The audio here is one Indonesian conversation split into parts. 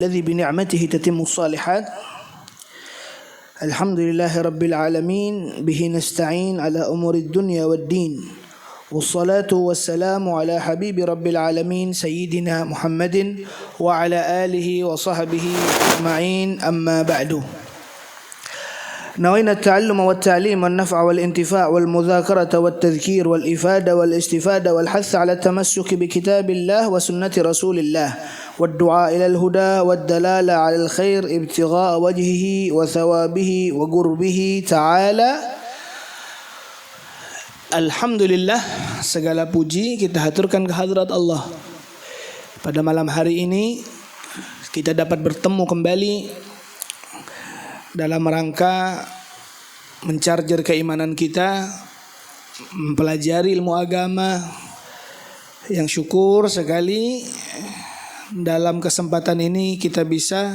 الذي بنعمته تتم الصالحات الحمد لله رب العالمين به نستعين على أمور الدنيا والدين والصلاة والسلام على حبيب رب العالمين سيدنا محمد وعلى آله وصحبه أجمعين أما بعد نوينا التعلم والتعليم والنفع والانتفاع والمذاكرة والتذكير والإفادة والاستفادة والحث على التمسك بكتاب الله وسنة رسول الله والدعاء إلى الهدى والدلالة على الخير ابتغاء وجهه وثوابه وقربه تعالى. Alhamdulillah, segala puji kita haturkan kehadrat Allah. Pada malam hari ini kita dapat bertemu kembali dalam rangka mencarger keimanan kita, mempelajari ilmu agama. Yang syukur sekali dalam kesempatan ini kita bisa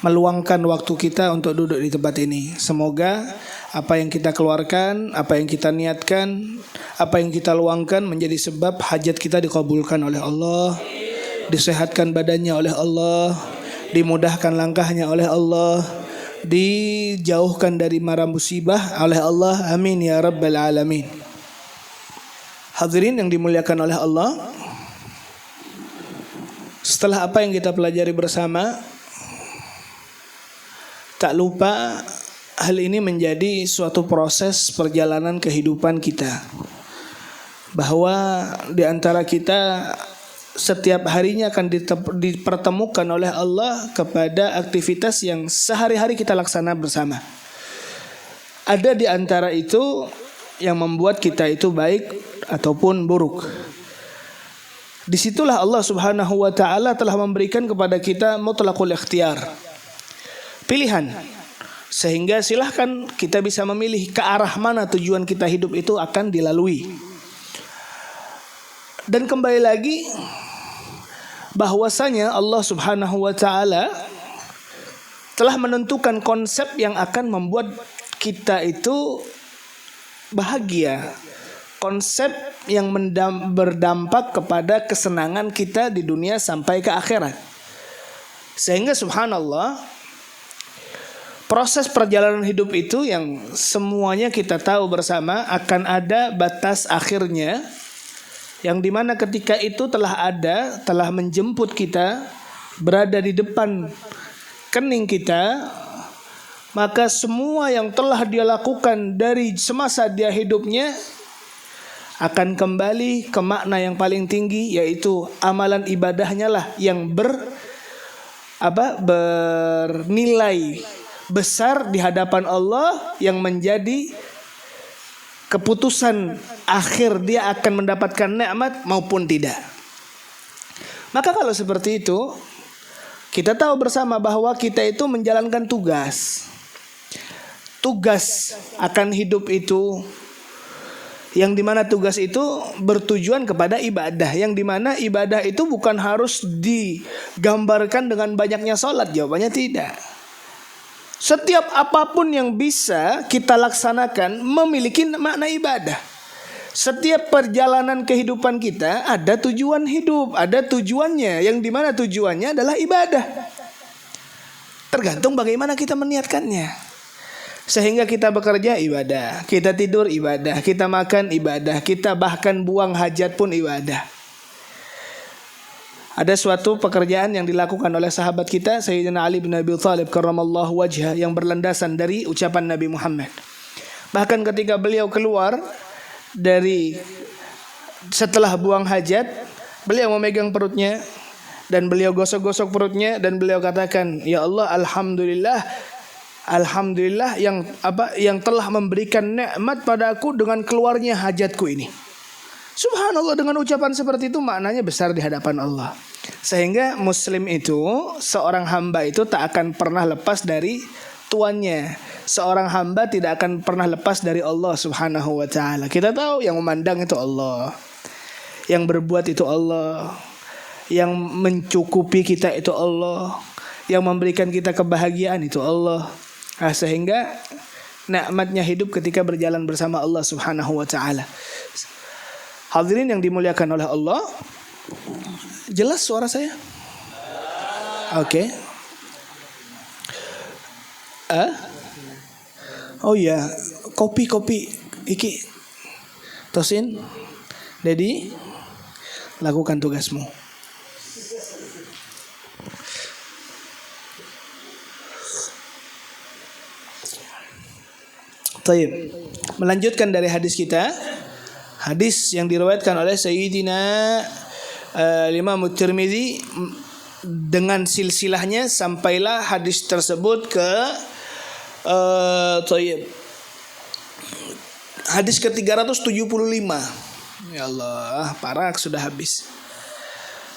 meluangkan waktu kita untuk duduk di tempat ini. Semoga apa yang kita keluarkan, apa yang kita niatkan, apa yang kita luangkan menjadi sebab hajat kita dikabulkan oleh Allah, disehatkan badannya oleh Allah, dimudahkan langkahnya oleh Allah, dijauhkan dari mara musibah oleh Allah. Amin ya rabbal alamin. Hadirin yang dimuliakan oleh Allah, setelah apa yang kita pelajari bersama, tak lupa hal ini menjadi suatu proses perjalanan kehidupan kita, bahwa di antara kita setiap harinya akan dipertemukan oleh Allah kepada aktivitas yang sehari-hari kita laksana bersama. Ada di antara itu yang membuat kita itu baik ataupun buruk. Disitulah Allah Subhanahu wa ta'ala telah memberikan kepada kita mutlaqul ikhtiyar, pilihan. Sehingga silahkan kita bisa memilih ke arah mana tujuan kita hidup itu akan dilalui. Dan kembali lagi, bahwasanya Allah Subhanahu wa ta'ala telah menentukan konsep yang akan membuat kita itu bahagia, konsep yang berdampak kepada kesenangan kita di dunia sampai ke akhirat. Sehingga subhanallah, proses perjalanan hidup itu yang semuanya kita tahu bersama akan ada batas akhirnya, yang dimana ketika itu telah menjemput kita, berada di depan kening kita, maka semua yang telah dia lakukan dari semasa dia hidupnya akan kembali ke makna yang paling tinggi, yaitu amalan ibadahnya lah yang bernilai besar di hadapan Allah, yang menjadi keputusan akhir dia akan mendapatkan nikmat maupun tidak. Maka kalau seperti itu, kita tahu bersama bahwa kita itu menjalankan tugas akan hidup itu, yang dimana tugas itu bertujuan kepada ibadah, yang dimana ibadah itu bukan harus digambarkan dengan banyaknya sholat. Jawabannya tidak. Setiap apapun yang bisa kita laksanakan memiliki makna ibadah. Setiap perjalanan kehidupan kita ada tujuan hidup, ada tujuannya, yang dimana tujuannya adalah ibadah. Tergantung bagaimana kita meniatkannya. Sehingga kita bekerja ibadah, kita tidur ibadah, kita makan ibadah, kita bahkan buang hajat pun ibadah. Ada suatu pekerjaan yang dilakukan oleh sahabat kita Sayyidina Ali bin Abi Thalib karramallahu wajhah, yang berlandasan dari ucapan Nabi Muhammad. Bahkan ketika beliau keluar dari setelah buang hajat, beliau memegang perutnya dan beliau gosok-gosok perutnya dan beliau katakan, ya Allah, Alhamdulillah yang telah memberikan nikmat padaku dengan keluarnya hajatku ini. Subhanallah, dengan ucapan seperti itu maknanya besar di hadapan Allah. Sehingga muslim itu, seorang hamba itu tak akan pernah lepas dari tuannya. Seorang hamba tidak akan pernah lepas dari Allah Subhanahu wa ta'ala. Kita tahu yang memandang itu Allah, yang berbuat itu Allah, yang mencukupi kita itu Allah, yang memberikan kita kebahagiaan itu Allah. Sehingga nikmatnya hidup ketika berjalan bersama Allah Subhanahu wa ta'ala. Hadirin yang dimuliakan oleh Allah, jelas suara saya? Oke. Ah? Oh iya, kopi iki. Tosin, Dedi, lakukan tugasmu. Taib. Melanjutkan dari hadis kita. Hadis yang diriwayatkan oleh Sayyidina Imam Tirmidzi dengan silsilahnya sampailah hadis tersebut ke Taib. Hadis ke-375. Ya Allah, parah sudah habis.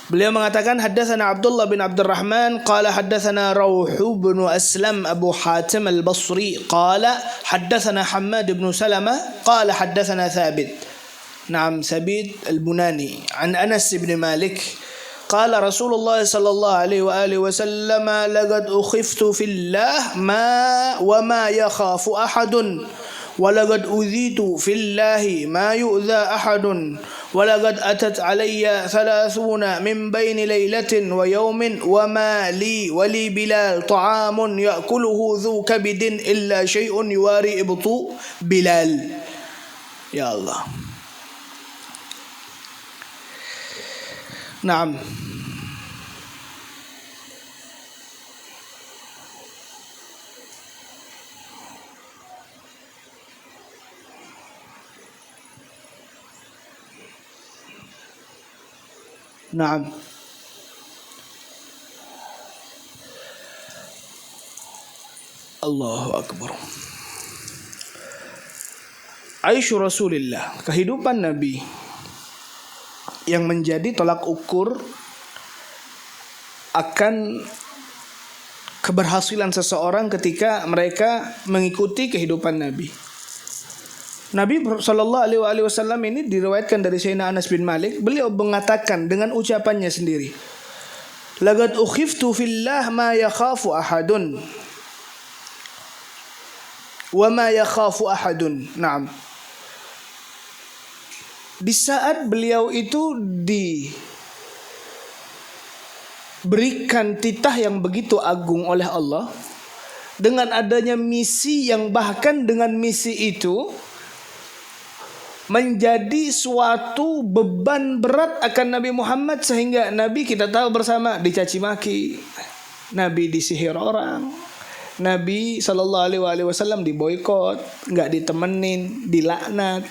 Beliau mengatakan haddatsana Abdullah bin Abdurrahman qala haddatsana Rawh bin Aslam Abu Hatim Al-Basri qala haddatsana Hammad bin Salamah qala haddatsana Thabit Naam Sabit Al-Bunani an Anas bin Malik qala Rasulullah sallallahu alaihi wa alihi wasallam laqad ukhiftu fillah wa ma yakhafu ahadun ولقد أذيت في الله ما يؤذى أحد ولقد أتت علي 30 من بين ليلة ويوم وما لي ولي بلال طعام يأكله ذو كبد إلا شيء يواري إبط بلال. يا الله. نعم. Naam. Allahu Akbar. Aisyu Rasulillah, kehidupan Nabi yang menjadi tolak ukur akan keberhasilan seseorang ketika mereka mengikuti kehidupan Nabi. Nabi sallallahu alaihi wasallam ini diriwayatkan dari Sayyidina Anas bin Malik, beliau mengatakan dengan ucapannya sendiri, laqad ukhiftu fillah ma yakhafu ahadun wa ma yakhafu ahadun. Naam. Di saat beliau itu diberikan titah yang begitu agung oleh Allah, dengan adanya misi yang bahkan dengan misi itu menjadi suatu beban berat akan Nabi Muhammad, sehingga Nabi kita tahu bersama dicaci maki, Nabi disihir orang, Nabi sallallahu alaihi wasallam diboikot, nggak ditemenin, dilaknat,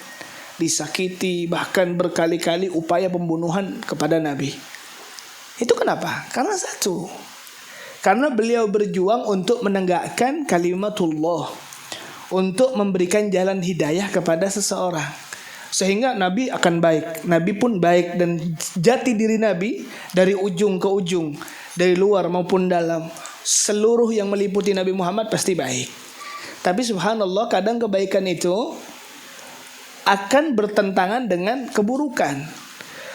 disakiti, bahkan berkali-kali upaya pembunuhan kepada Nabi. Itu kenapa? Karena satu, karena beliau berjuang untuk menegakkan kalimatullah, untuk memberikan jalan hidayah kepada seseorang, sehingga Nabi akan baik. Nabi pun baik, dan jati diri Nabi dari ujung ke ujung, dari luar maupun dalam, seluruh yang meliputi Nabi Muhammad pasti baik. Tapi subhanallah, kadang kebaikan itu akan bertentangan dengan keburukan,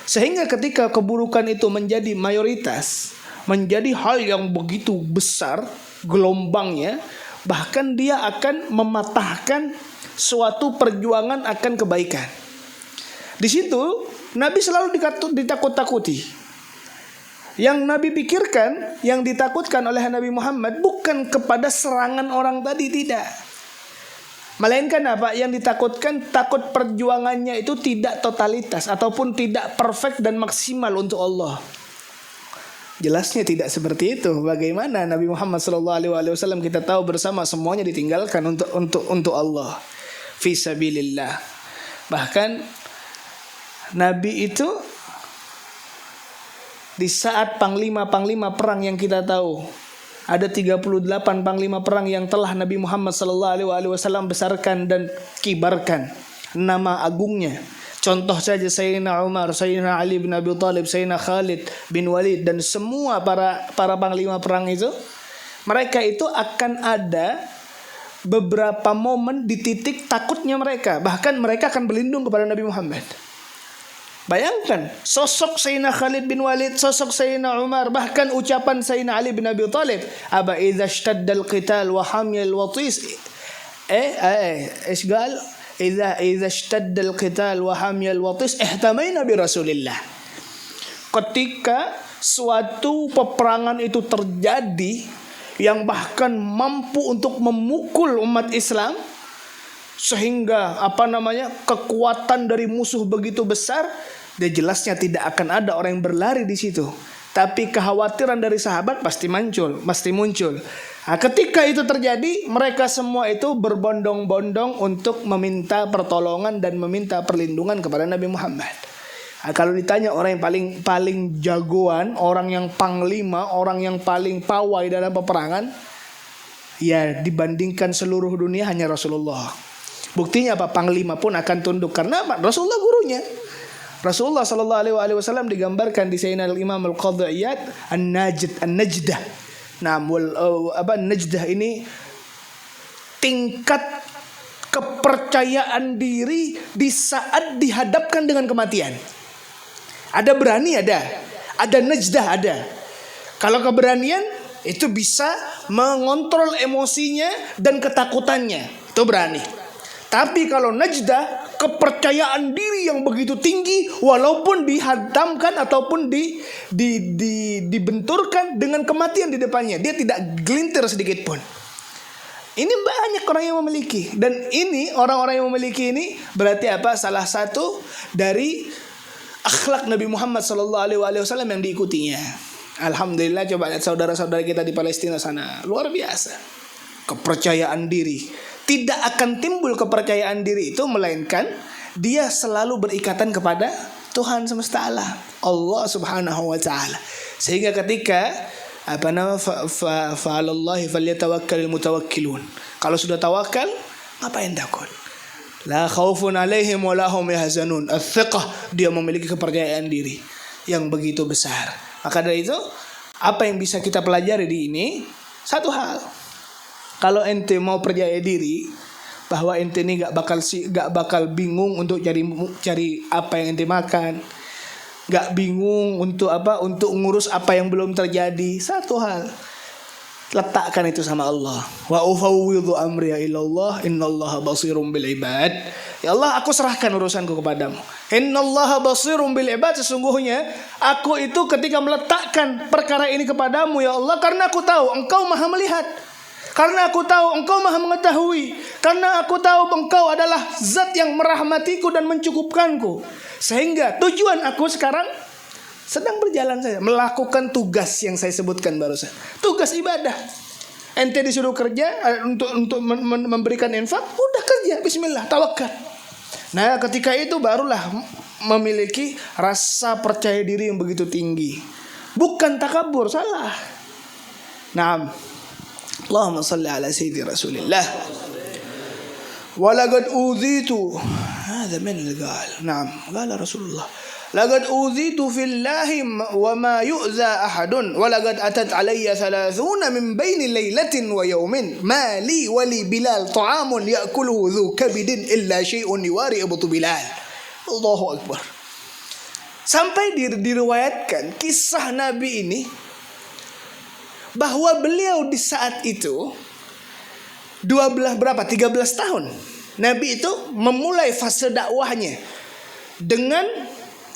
sehingga ketika keburukan itu menjadi mayoritas, menjadi hal yang begitu besar gelombangnya, bahkan dia akan mematahkan suatu perjuangan akan kebaikan. Di situ Nabi selalu ditakut-takuti. Yang Nabi pikirkan, yang ditakutkan oleh Nabi Muhammad bukan kepada serangan orang tadi, tidak. Melainkan apa? Yang ditakutkan, takut perjuangannya itu tidak totalitas ataupun tidak perfect dan maksimal untuk Allah. Jelasnya tidak seperti itu. Bagaimana Nabi Muhammad SAW, kita tahu bersama, semuanya ditinggalkan untuk Allah, fi sabilillah. Bahkan Nabi itu di saat panglima-panglima perang yang kita tahu, ada 38 panglima perang yang telah Nabi Muhammad SAW besarkan dan kibarkan nama agungnya. Contoh saja Sayyidina Umar, Sayyidina Ali bin Abi Thalib, Sayyidina Khalid bin Walid, dan semua para panglima perang itu, mereka itu akan ada beberapa momen di titik takutnya mereka. Bahkan mereka akan berlindung kepada Nabi Muhammad. Bayangkan sosok Sayyidina Khalid bin Walid, sosok Sayyidina Umar, bahkan ucapan Sayyidina Ali bin Abi Thalib, aba idza ishtaddal qital wa hamyal watis isgal idza ishtaddal qital wa hamyal watis ihtamayna bi Rasulillah. Ketika suatu peperangan itu terjadi yang bahkan mampu untuk memukul umat Islam, sehingga kekuatan dari musuh begitu besar, dia jelasnya tidak akan ada orang yang berlari di situ. Tapi kekhawatiran dari sahabat pasti muncul. Nah, ketika itu terjadi, mereka semua itu berbondong-bondong untuk meminta pertolongan dan meminta perlindungan kepada Nabi Muhammad. Nah, kalau ditanya orang yang paling jagoan, orang yang panglima, orang yang paling pawai dalam peperangan, ya dibandingkan seluruh dunia hanya Rasulullah. Buktinya apa? Panglima pun akan tunduk karena apa? Rasulullah gurunya. Rasulullah sallallahu alaihi wasallam digambarkan di Sayyidina Imam Al-Qadhi Iyad An-Najdah. Nah, Najdah ini tingkat kepercayaan diri di saat dihadapkan dengan kematian. Ada berani, ada najdah, ada. Kalau keberanian itu bisa mengontrol emosinya dan ketakutannya, itu berani. Tapi kalau najdah, kepercayaan diri yang begitu tinggi, walaupun dihadamkan ataupun dibenturkan dengan kematian di depannya, dia tidak gelintir sedikit pun. Ini banyak orang yang memiliki, dan ini orang-orang yang memiliki ini berarti apa? Salah satu dari akhlak Nabi Muhammad SAW yang diikutinya. Alhamdulillah, coba lihat saudara-saudara kita di Palestina sana, luar biasa kepercayaan diri. Tidak akan timbul kepercayaan diri itu melainkan dia selalu berikatan kepada Tuhan semesta alam, Allah Subhanahu wa taala. Sehingga ketika fa'alallahi falyatawakkalul mutawakkilun. Kalau sudah tawakal, ngapain takut? La khaufun alaihim wa lahum yahzanun. Ats-tsiqah, dia memiliki kepercayaan diri yang begitu besar. Maka dari itu, apa yang bisa kita pelajari di ini? Satu hal. Kalau ente mau percaya diri bahwa ente ini gak bakal bingung untuk cari apa yang ente makan, gak bingung untuk ngurus apa yang belum terjadi. Satu hal, letakkan itu sama Allah. Wa ufawwidhu amri ila Allah, innallaha basirum bil ibad. Ya Allah, aku serahkan urusanku kepadamu. Innallaha basirum bil ibad. Sesungguhnya aku itu ketika meletakkan perkara ini kepadamu ya Allah, karena aku tahu Engkau Maha melihat. Karena aku tahu Engkau Maha mengetahui. Karena aku tahu Engkau adalah Zat yang merahmatiku dan mencukupkanku. Sehingga tujuan aku sekarang sedang berjalan saja, melakukan tugas yang saya sebutkan barusan. Tugas ibadah. Ente disuruh kerja untuk memberikan infak, udah kerja, bismillah, tawakal. Nah, ketika itu barulah memiliki rasa percaya diri yang begitu tinggi. Bukan takabur, salah. Naam. Allahumma salli ala sayyidi Rasulillah. Walaqad udhitu. Hadha min al-qal. Naam, qala Rasulullah. Laqad udhitu fillahi wa ma yu'za ahadun wa laqad atat alayya 30 min baini lailatin wa yawmin ma li wa li Bilal ta'amun ya'kuluhu dhu kabidin illa syai'un yuwari ibtu Bilal. Allahu akbar. Sampai diriwayatkan kisah Nabi ini bahwa beliau di saat itu 13 tahun. Nabi itu memulai fase dakwahnya dengan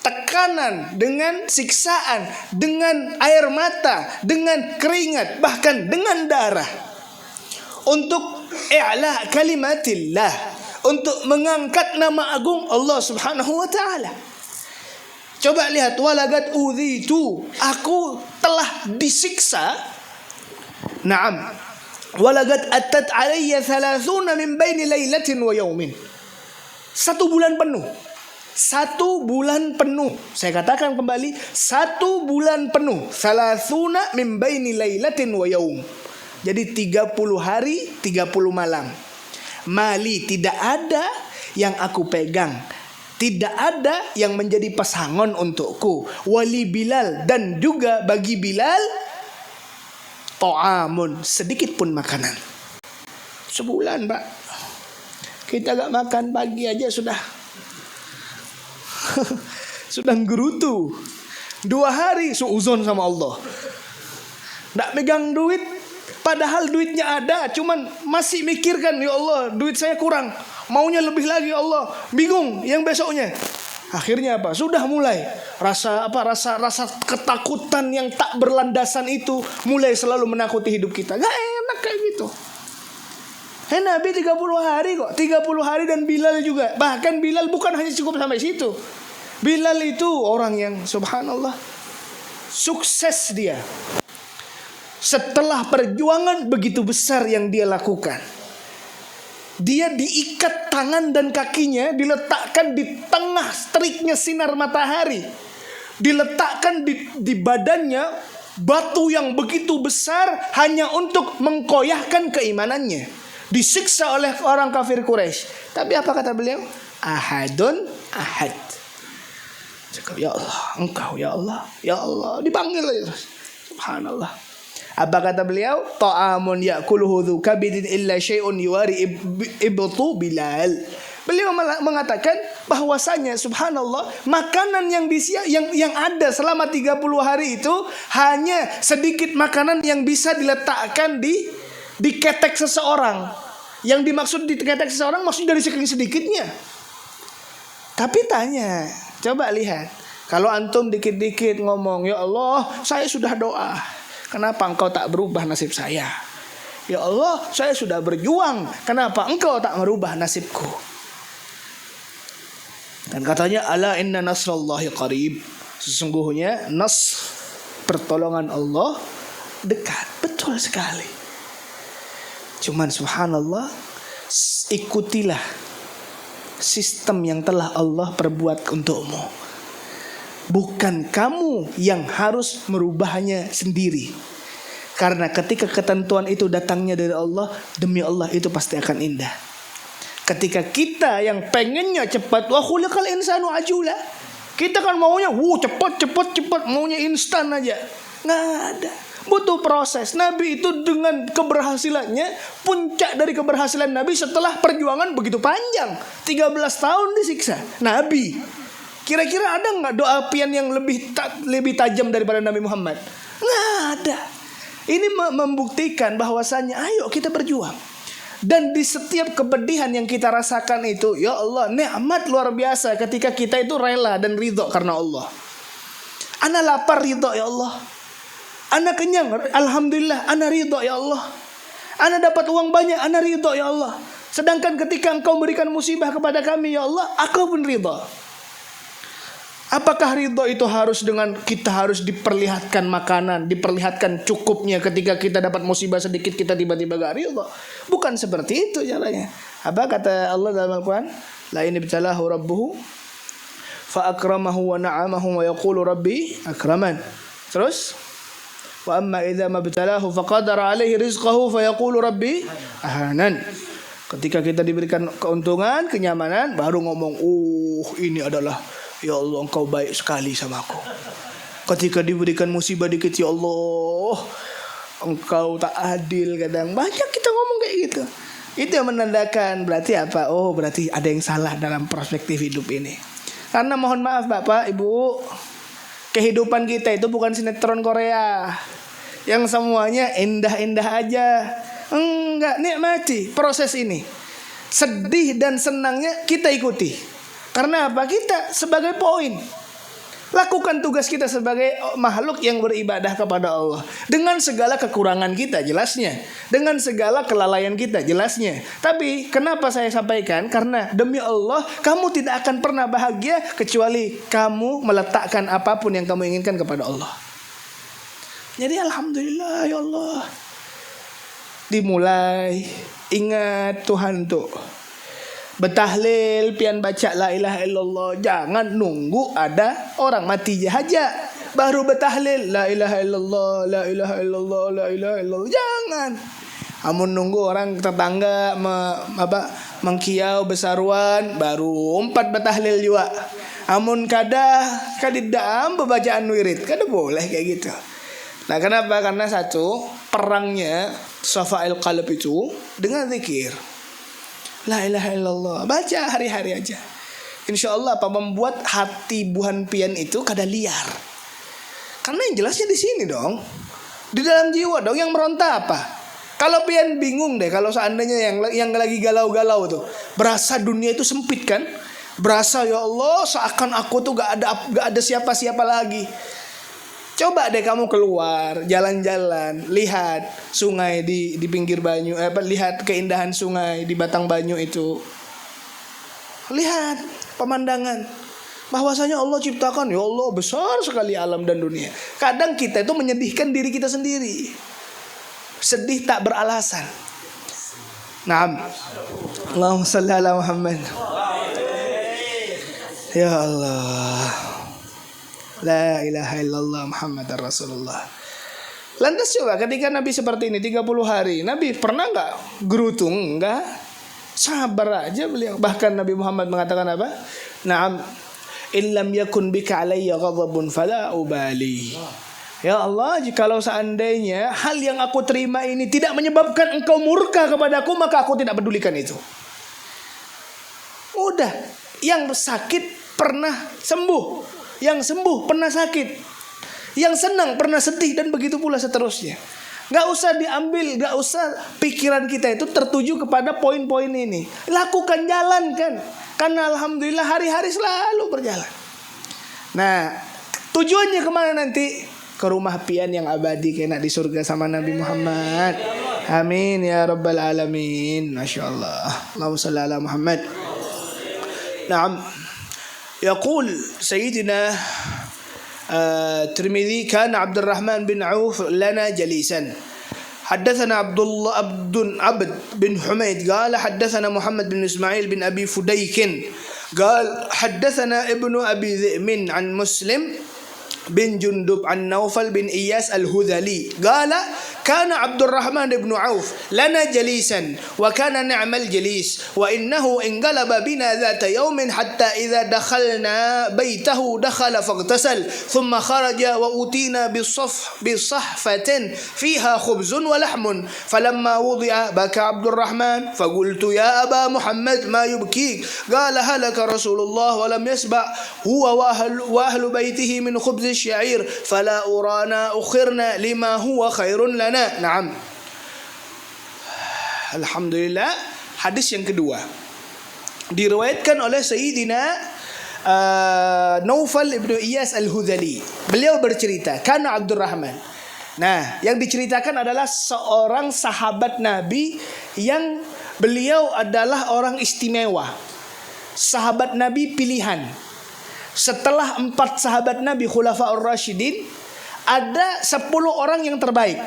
tekanan, dengan siksaan, dengan air mata, dengan keringat, bahkan dengan darah. Untuk i'la kalimatillah, untuk mengangkat nama agung Allah Subhanahu wa taala. Coba lihat, walaqad udhitu, aku telah disiksa. Naam. Walaqad atat alayya 30 min baini lailatin wa yawmin. 1 bulan penuh. 1 bulan penuh. Saya katakan kembali, 1 bulan penuh. 30 min baini lailatin wa yawm. Jadi 30 hari, 30 malam. Mali, tidak ada yang aku pegang. Tidak ada yang menjadi pesangon untukku. Wali Bilal, dan juga bagi Bilal ta'amun, sedikit pun makanan. Sebulan, Pak. Kita gak makan pagi aja sudah gerutu. 2 hari suuzon sama Allah. Gak megang duit, padahal duitnya ada, cuman masih mikirkan, ya Allah, duit saya kurang, maunya lebih lagi Allah. Bingung yang besoknya. Akhirnya apa? Sudah mulai rasa ketakutan yang tak berlandasan itu mulai selalu menakuti hidup kita. Gak enak kayak gitu. Nabi 30 hari kok, 30 hari, dan Bilal juga. Bahkan Bilal bukan hanya cukup sampai situ. Bilal itu orang yang subhanallah sukses dia. Setelah perjuangan begitu besar yang dia lakukan, dia diikat tangan dan kakinya, diletakkan di tengah teriknya sinar matahari, diletakkan di badannya batu yang begitu besar hanya untuk mengkoyahkan keimanannya. Disiksa oleh orang kafir Quraisy. Tapi apa kata beliau? Ahadun ahad. Cakap, ya Allah, engkau ya Allah, ya Allah, dipanggil aja. Subhanallah. Apa kata beliau? Ta'amun ya'kuluhu dzu kabidin illa syai'un yuwari ibtu Bilal. Beliau mengatakan bahwasanya subhanallah, makanan yang ada selama 30 hari itu hanya sedikit makanan yang bisa diletakkan di ketek seseorang. Yang dimaksud di ketek seseorang maksud dari saking sedikitnya. Tapi tanya, coba lihat, kalau antum dikit-dikit ngomong, ya Allah, saya sudah doa, kenapa engkau tak berubah nasib saya? Ya Allah, saya sudah berjuang, kenapa engkau tak merubah nasibku? Dan katanya, ala inna nasrallahi qarib. Sesungguhnya pertolongan Allah dekat. Betul sekali. Cuman subhanallah, ikutilah sistem yang telah Allah perbuat untukmu. Bukan kamu yang harus merubahnya sendiri. Karena ketika ketentuan itu datangnya dari Allah, demi Allah itu pasti akan indah. Ketika kita yang pengennya cepat, wa khuliqal insanu ajula. Kita kan maunya cepat, maunya instan aja. Nggak ada. Butuh proses. Nabi itu dengan keberhasilannya, puncak dari keberhasilan Nabi setelah perjuangan begitu panjang, 13 tahun disiksa. Nabi, kira-kira ada nggak doa pian yang lebih tajam daripada Nabi Muhammad? Nggak ada. Ini membuktikan bahwasannya ayo kita berjuang. Dan di setiap kepedihan yang kita rasakan itu, ya Allah, nikmat luar biasa ketika kita itu rela dan ridho karena Allah. Ana lapar, ridho ya Allah. Ana kenyang, alhamdulillah, ana ridho ya Allah. Ana dapat uang banyak, ana ridho ya Allah. Sedangkan ketika engkau berikan musibah kepada kami ya Allah, aku pun ridho. Apakah ridho itu harus dengan kita harus diperlihatkan makanan, diperlihatkan cukupnya? Ketika kita dapat musibah sedikit kita tiba-tiba gak ridho? Bukan seperti itu caranya. Apa kata Allah dalam Al-Quran? La in ibtalahu rabbuhu fa akramahu wa na'amahu wa yaqulu rabbi akraman. Terus wa amma idza mabtalahu faqadara alaihi rizqahu fa yaqulu rabbi ahanan. Ketika kita diberikan keuntungan, kenyamanan, baru ngomong, ini adalah, ya Allah, engkau baik sekali sama aku. Ketika diberikan musibah dikit, ya Allah, engkau tak adil. Kadang banyak kita ngomong kayak gitu. Itu yang menandakan berarti apa? Oh, berarti ada yang salah dalam perspektif hidup ini. Karena mohon maaf Bapak, Ibu, kehidupan kita itu bukan sinetron Korea yang semuanya indah-indah aja. Enggak, nikmati proses ini. Sedih dan senangnya kita ikuti. Karena apa? Kita sebagai poin. Lakukan tugas kita sebagai makhluk yang beribadah kepada Allah. Dengan segala kekurangan kita jelasnya. Dengan segala kelalaian kita jelasnya. Tapi kenapa saya sampaikan? Karena demi Allah, kamu tidak akan pernah bahagia kecuali kamu meletakkan apapun yang kamu inginkan kepada Allah. Jadi alhamdulillah ya Allah. Dimulai, ingat Tuhan tuh. Betahlil pian baca la ilaha illallah. Jangan nunggu ada orang mati aja baru betahlil la ilaha illallah, la ilaha illallah, la ilaha illallah. Jangan. Amun nunggu orang tetangga mengkiau besaruan baru 4 betahlil juga. Amun kadidam pembacaan wirid. Kada boleh kayak gitu. Nah, kenapa? Karena satu, perangnya Safa'il qalb itu dengan zikir. La ilaha illallah. Baca hari-hari aja. Insya Allah apa membuat hati buhan pian itu kada liar. Karena yang jelasnya di sini dong. Di dalam jiwa dong yang meronta apa? Kalau pian bingung deh, kalau seandainya yang lagi galau-galau tuh, berasa dunia itu sempit kan? Berasa ya Allah seakan aku tuh gak ada siapa-siapa lagi. Coba deh kamu keluar, jalan-jalan, lihat sungai di pinggir Banyu, lihat keindahan sungai di Batang Banyu itu. Lihat pemandangan. Bahwasanya Allah ciptakan, ya Allah besar sekali alam dan dunia. Kadang kita itu menyedihkan diri kita sendiri. Sedih tak beralasan. Naam. Allahumma shalli ala Muhammad. Ya Allah. La ilaha illallah Muhammadar Rasulullah. Lantas coba ketika Nabi seperti ini 30 hari, Nabi pernah enggak gerutung? Enggak. Sabar aja beliau. Bahkan Nabi Muhammad mengatakan apa? Naam. In lam yakun bika alayya ghadabun fala ubali. Ya Allah, jikalau seandainya hal yang aku terima ini tidak menyebabkan engkau murka kepadaku, maka aku tidak pedulikan itu. Udah, yang sakit pernah sembuh, yang sembuh pernah sakit, yang senang pernah sedih, dan begitu pula seterusnya. Gak usah diambil, gak usah pikiran kita itu tertuju kepada poin-poin ini. Lakukan, jalankan. Karena alhamdulillah hari-hari selalu berjalan. Nah, tujuannya kemana nanti? Ke rumah pian yang abadi, kena di surga sama Nabi Muhammad. Amin ya rabbal alamin. Masya Allah. Allahumma salli ala Muhammad. Naam. Yaqul Sayyidina Tirmidzi, kana Abdurrahman bin Auf lana jalisan. حدثنا عبد بن حميد قال حدثنا محمد بن إسماعيل بن أبي فديك قال حدثنا ابن أبي ذئب عن مسلم بن جندب عن نوفل بن إياس الهذلي قال كان عبد الرحمن بن عوف لنا جليسا وكان نعم الجليس وإنه انقلب بنا ذات يوم حتى إذا دخلنا بيته دخل فاغتسل ثم خرج وأتينا بصحفة فيها خبز ولحم فلما وضع بكى عبد الرحمن فقلت يا أبا محمد ما يبكيك قال هلك رسول الله ولم يسبع هو وأهل بيته من خبز الشعير فلا أرانا أخرنا لما هو خير لنا. Naam. Alhamdulillah. Hadis yang kedua diriwayatkan oleh Sayyidina Naufal ibnu Iyas al-Hudhali. Beliau bercerita, kana Abdurrahman. Nah, yang diceritakan adalah seorang sahabat Nabi yang beliau adalah orang istimewa, sahabat Nabi pilihan. Setelah 4 sahabat Nabi Khulafaur Rasyidin, ada 10 orang yang terbaik.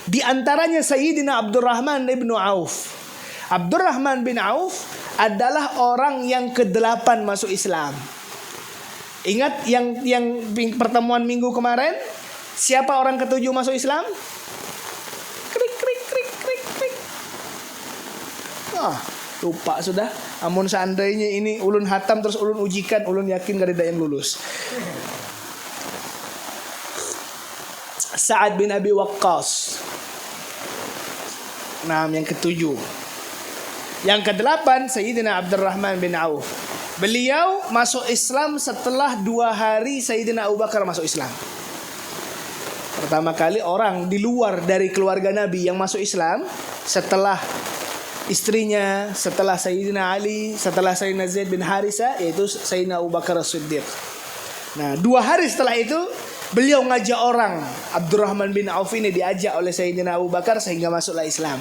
Di antaranya Sayyidina Abdurrahman bin Auf. Abdurrahman bin Auf adalah orang yang ke-8 masuk Islam. Ingat yang pertemuan minggu kemarin, siapa orang ke-7 masuk Islam? Krik krik krik krik krik. Lupa sudah. Amun seandainya ini ulun hatam terus ulun ujikan, ulun yakin gak ada yang lulus. Sa'ad bin Abi Waqqas. Nah, yang ke-7. Yang ke-8 Sayyidina Abdurrahman bin Auf. Beliau masuk Islam setelah 2 hari Sayyidina Abu Bakar masuk Islam. Pertama kali orang di luar dari keluarga Nabi yang masuk Islam setelah istrinya, setelah Sayyidina Ali, setelah Sayyidina Zaid bin Harithah, yaitu Sayyidina Abu Bakar As-Siddiq. Nah, 2 hari setelah itu beliau ngajak orang. Abdurrahman bin Auf ini diajak oleh Sayyidina Abu Bakar sehingga masuklah Islam.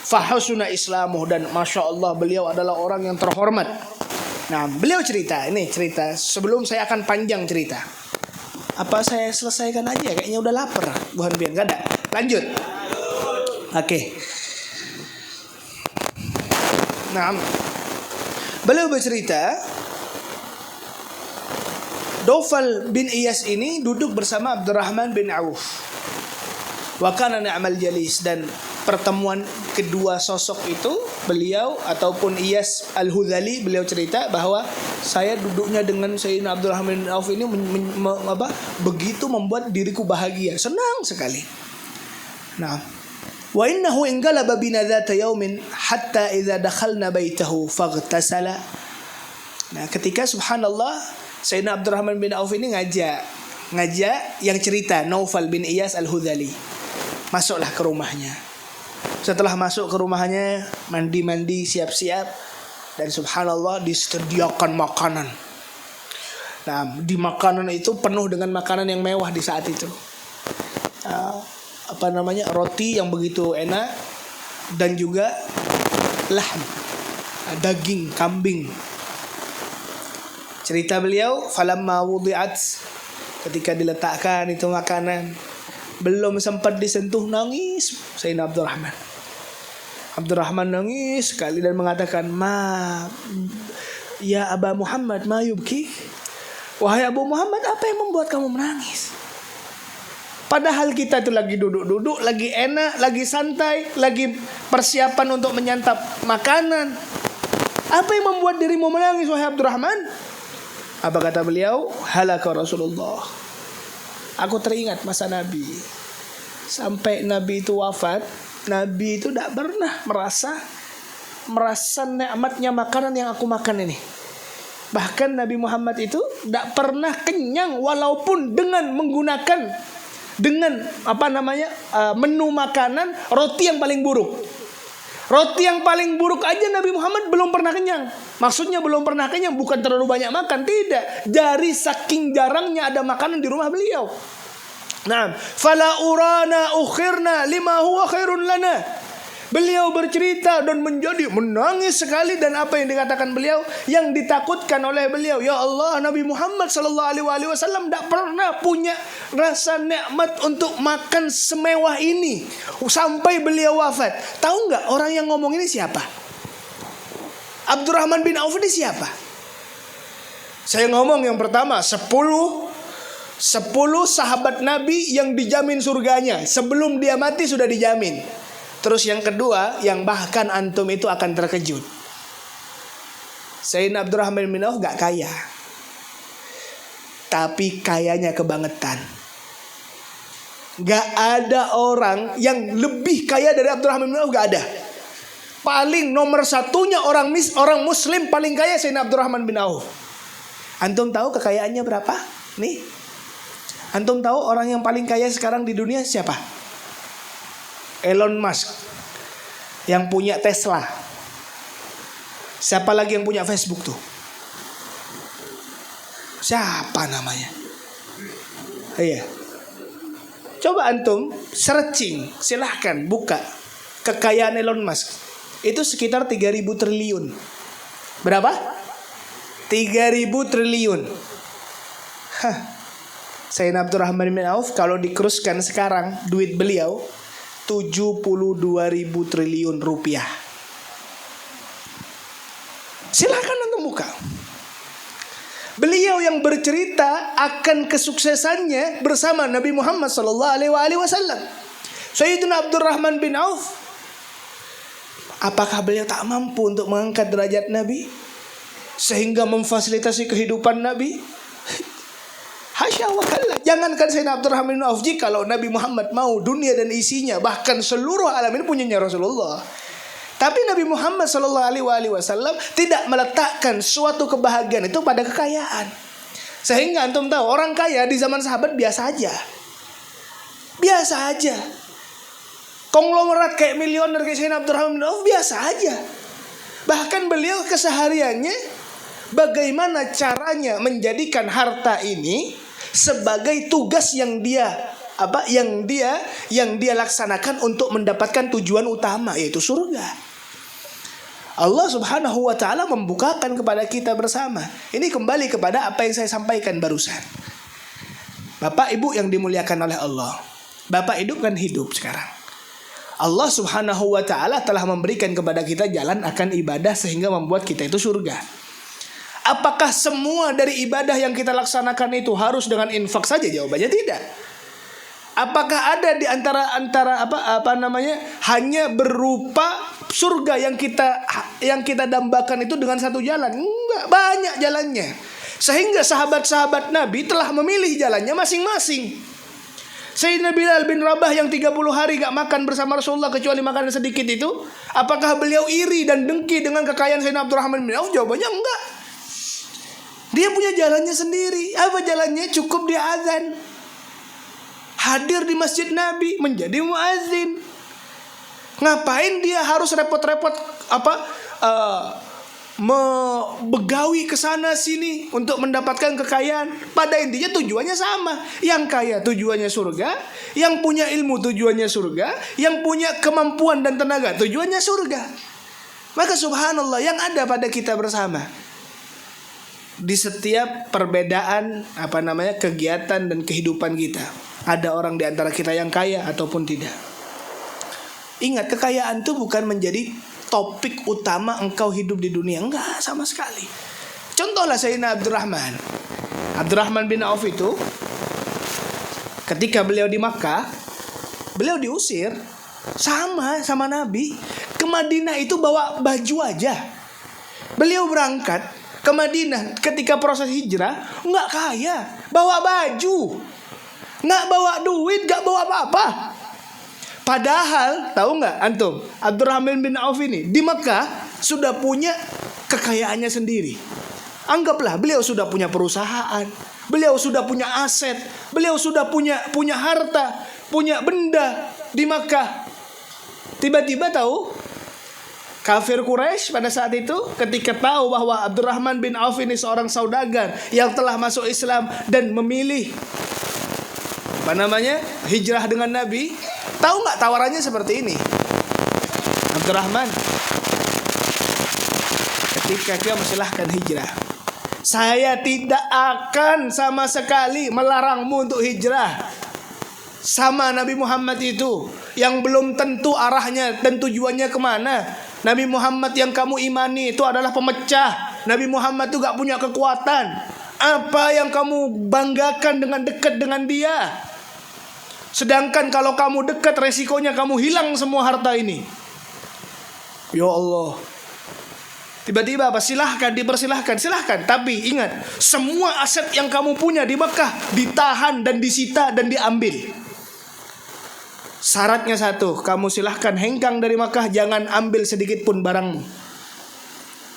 Fahusuna islamuh, dan Masya Allah beliau adalah orang yang terhormat. Nah, beliau cerita, ini cerita sebelum saya akan panjang cerita. Apa saya selesaikan aja? Kayaknya udah lapar. Bukan biar gak ada. Lanjut. Oke. Nah, beliau bercerita, Naufal bin Iyas ini duduk bersama Abdurrahman bin Auf. Wa kana ni'mal jalis, dan pertemuan kedua sosok itu beliau ataupun Iyas al-Hudhali, beliau cerita bahwa saya duduknya dengan Sayyidina Abdurrahman bin Auf ini begitu membuat diriku bahagia, senang sekali. Nah, wa innahu inqalaba bina dzata yaumin hatta idza dakhalna baitahu faghtasala. Nah, ketika subhanallah Sayyidina Abdurrahman bin Auf ini ngajak yang cerita Naufal bin Iyas al-Hudhali. Masuklah ke rumahnya. Setelah masuk ke rumahnya, mandi-mandi, siap-siap, Dan subhanallah disediakan makanan. Nah, di makanan itu penuh dengan makanan yang mewah di saat itu. Roti yang begitu enak, dan juga lahm, daging kambing. Cerita beliau, falamma wudi'at, ketika diletakkan itu makanan, belum sempat disentuh nangis Sayyidina Abdurrahman nangis sekali dan mengatakan, ya Aba Muhammad, ma yubki, wahai Abu Muhammad, apa yang membuat kamu menangis? Padahal kita itu lagi duduk-duduk, lagi enak, lagi santai, lagi persiapan untuk menyantap makanan. Apa yang membuat dirimu menangis, wahai Abdurrahman? Apa kata beliau? Halaka Rasulullah. Aku teringat masa Nabi. Sampai Nabi itu wafat, Nabi itu tidak pernah merasa nikmatnya makanan yang aku makan ini. Bahkan Nabi Muhammad itu tidak pernah kenyang walaupun dengan menggunakan menu makanan roti yang paling buruk. Roti yang paling buruk aja Nabi Muhammad belum pernah kenyang. Maksudnya belum pernah kenyang bukan terlalu banyak makan, tidak. Dari saking jarangnya ada makanan di rumah beliau. Nah, fala urana ukhirna lima huwa khairun lana. Beliau bercerita dan menangis sekali, dan apa yang dikatakan beliau, yang ditakutkan oleh beliau, ya Allah, Nabi Muhammad sallallahu alaihi wasallam tidak pernah punya rasa nikmat untuk makan semewah ini sampai beliau wafat. Tahu nggak orang yang ngomong ini siapa? Abdurrahman bin Auf ini siapa? Saya ngomong yang pertama 10 sahabat Nabi yang dijamin surganya sebelum dia mati sudah dijamin. Terus yang kedua, yang bahkan antum itu akan terkejut. Sayyidina Abdurrahman bin Auf gak kaya, tapi kayanya kebangetan. Gak ada orang yang lebih kaya dari Abdurrahman bin Auf, gak ada. Paling nomor satunya orang muslim paling kaya Sayyidina Abdurrahman bin Auf. Antum tahu kekayaannya berapa? Nih, antum tahu orang yang paling kaya sekarang di dunia siapa? Elon Musk, yang punya Tesla. Siapa lagi yang punya Facebook tuh? Siapa namanya? Iya. Coba antum searching, silahkan buka kekayaan Elon Musk. Itu sekitar 3.000 triliun. Berapa? 3.000 triliun. Sayyidina Abdurrahman bin Auf kalau dikeruskan sekarang duit beliau 72.000 triliun rupiah. Silakan antum buka. Beliau yang bercerita akan kesuksesannya bersama Nabi Muhammad sallallahu alaihi wasallam. Sayyidina Abdurrahman bin Auf, apakah beliau tak mampu untuk mengangkat derajat Nabi sehingga memfasilitasi kehidupan Nabi? Hasya wa kalla. Jangankan Sayyidina Abdurrahman bin Auf, kalau Nabi Muhammad mau dunia dan isinya, bahkan seluruh alam ini punyanya Rasulullah. Tapi Nabi Muhammad sallallahu alaihi wasallam tidak meletakkan suatu kebahagiaan itu pada kekayaan. Sehingga antum tahu orang kaya di zaman sahabat biasa aja. Biasa aja. Konglomerat kayak milioner kayak Sayyidina Abdurrahman bin Auf biasa aja. Bahkan beliau kesehariannya bagaimana caranya menjadikan harta ini sebagai tugas yang dia laksanakan untuk mendapatkan tujuan utama, yaitu surga. Allah Subhanahu wa taala membukakan kepada kita bersama. Ini kembali kepada apa yang saya sampaikan barusan. Bapak Ibu yang dimuliakan oleh Allah, Bapak Ibu kan hidup sekarang. Allah Subhanahu wa taala telah memberikan kepada kita jalan akan ibadah sehingga membuat kita itu surga. Apakah semua dari ibadah yang kita laksanakan itu harus dengan infak saja? Jawabannya tidak. Apakah ada di antara hanya berupa surga yang kita dambakan itu dengan satu jalan? Enggak, banyak jalannya. Sehingga sahabat-sahabat Nabi telah memilih jalannya masing-masing. Sayyidina Bilal bin Rabah yang 30 hari gak makan bersama Rasulullah kecuali makanan sedikit itu, apakah beliau iri dan dengki dengan kekayaan Sayyidina Abdurrahman bin Auf? Jawabannya enggak. Dia punya jalannya sendiri. Apa jalannya? Cukup dia azan, hadir di masjid Nabi, menjadi muazin. Ngapain dia harus repot-repot begawi ke sana sini untuk mendapatkan kekayaan. Pada intinya tujuannya sama. Yang kaya tujuannya surga, yang punya ilmu tujuannya surga, yang punya kemampuan dan tenaga tujuannya surga. Maka subhanallah, yang ada pada kita bersama di setiap perbedaan kegiatan dan kehidupan kita, ada orang di antara kita yang kaya ataupun tidak. Ingat, kekayaan itu bukan menjadi topik utama engkau hidup di dunia. Enggak, sama sekali. Contohlah Sayyidina Abdurrahman bin Auf itu, ketika beliau di Makkah, beliau diusir sama Nabi. Ke Madinah itu bawa baju aja. Beliau berangkat ke Madinah ketika proses hijrah, enggak kaya, bawa baju, enggak bawa duit, enggak bawa apa-apa. Padahal tahu nggak antum, Abdurrahman bin Auf ini di Mekah sudah punya kekayaannya sendiri. Anggaplah beliau sudah punya perusahaan, beliau sudah punya aset, beliau sudah punya harta, punya benda di Mekah. Tiba-tiba tahu kafir Quraisy pada saat itu ketika tahu bahwa Abdurrahman bin Auf ini seorang saudagar yang telah masuk Islam dan memilih hijrah dengan Nabi. Tahu nggak tawarannya seperti ini? Abdurrahman, ketika dia silahkan hijrah, saya tidak akan sama sekali melarangmu untuk hijrah sama Nabi Muhammad itu yang belum tentu arahnya dan tujuannya kemana. Nabi Muhammad yang kamu imani itu adalah pemecah. Nabi Muhammad itu gak punya kekuatan. Apa yang kamu banggakan dengan dekat dengan dia? Sedangkan kalau kamu dekat, resikonya kamu hilang semua harta ini. Ya Allah. Tiba-tiba apa? Dipersilahkan. Tapi ingat, semua aset yang kamu punya di Mekah ditahan dan disita dan diambil. Syaratnya satu, kamu silahkan hengkang dari Mekah, jangan ambil sedikit pun barangmu.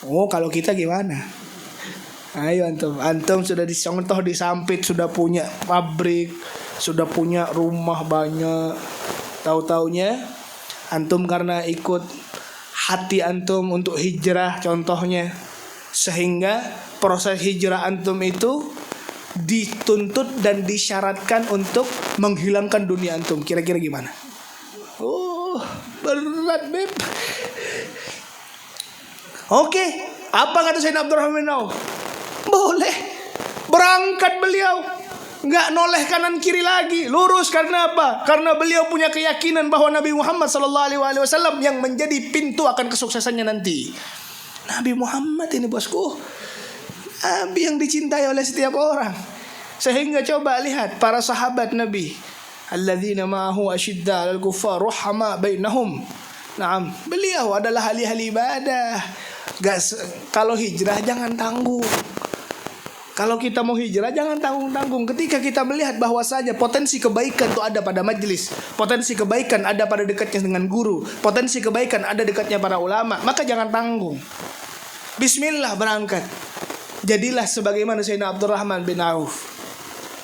Oh, kalau kita gimana? Ayo antum sudah dicontoh disampit, sudah punya pabrik, sudah punya rumah banyak. Tahu-taunya antum karena ikut hati antum untuk hijrah contohnya, sehingga proses hijrah antum itu dituntut dan disyaratkan untuk menghilangkan dunia antum. Kira-kira gimana? Oh, berat beb. Oke, apa kata Sayyidina Abdurrahman bin Auf? Boleh. Berangkat beliau, nggak noleh kanan kiri lagi, lurus. Karena apa? Karena beliau punya keyakinan bahwa Nabi Muhammad SAW yang menjadi pintu akan kesuksesannya nanti. Nabi Muhammad ini bosku, Nabi yang dicintai oleh setiap orang. Sehingga coba lihat para sahabat Nabi, alladzina ma'ahu ashidda 'alal kuffar ruhama bainahum. Naam, beliau adalah ahli ibadah. Kalau hijrah jangan tanggung. Kalau kita mau hijrah jangan tanggung-tanggung. Ketika kita melihat bahwasanya potensi kebaikan itu ada pada majelis, potensi kebaikan ada pada dekatnya dengan guru, potensi kebaikan ada dekatnya para ulama, maka jangan tanggung. Bismillah berangkat. Jadilah sebagaimana Sayyidina Abdurrahman bin Auf.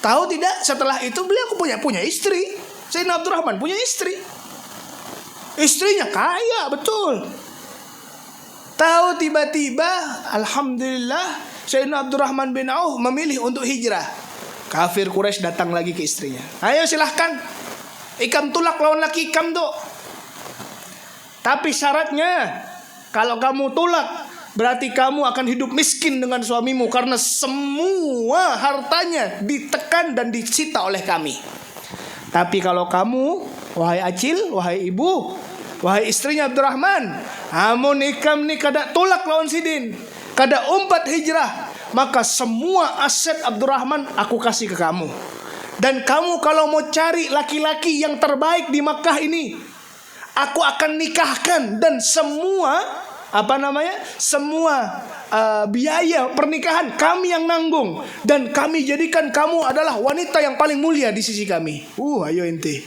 Tahu tidak, setelah itu beliau punya istri. Sayyidina Abdurrahman punya istri. Istrinya kaya betul. Tahu tiba-tiba, alhamdulillah, Sayyidina Abdurrahman bin Auf memilih untuk hijrah. Kafir Quraisy datang lagi ke istrinya. Ayo silahkan, ikam tulak lawan laki ikam tuh. Tapi syaratnya, kalau kamu tulak, berarti kamu akan hidup miskin dengan suamimu, karena semua hartanya ditekan dan disita oleh kami. Tapi kalau kamu, wahai Acil, wahai ibu, wahai istrinya Abdurrahman, amun ikam ni kada tulak lawan sidin, kada umpat hijrah, maka semua aset Abdurrahman aku kasih ke kamu. Dan kamu kalau mau cari laki-laki yang terbaik di Makkah ini, aku akan nikahkan, dan semua biaya pernikahan kami yang nanggung, dan kami jadikan kamu adalah wanita yang paling mulia di sisi kami. Ayo ente.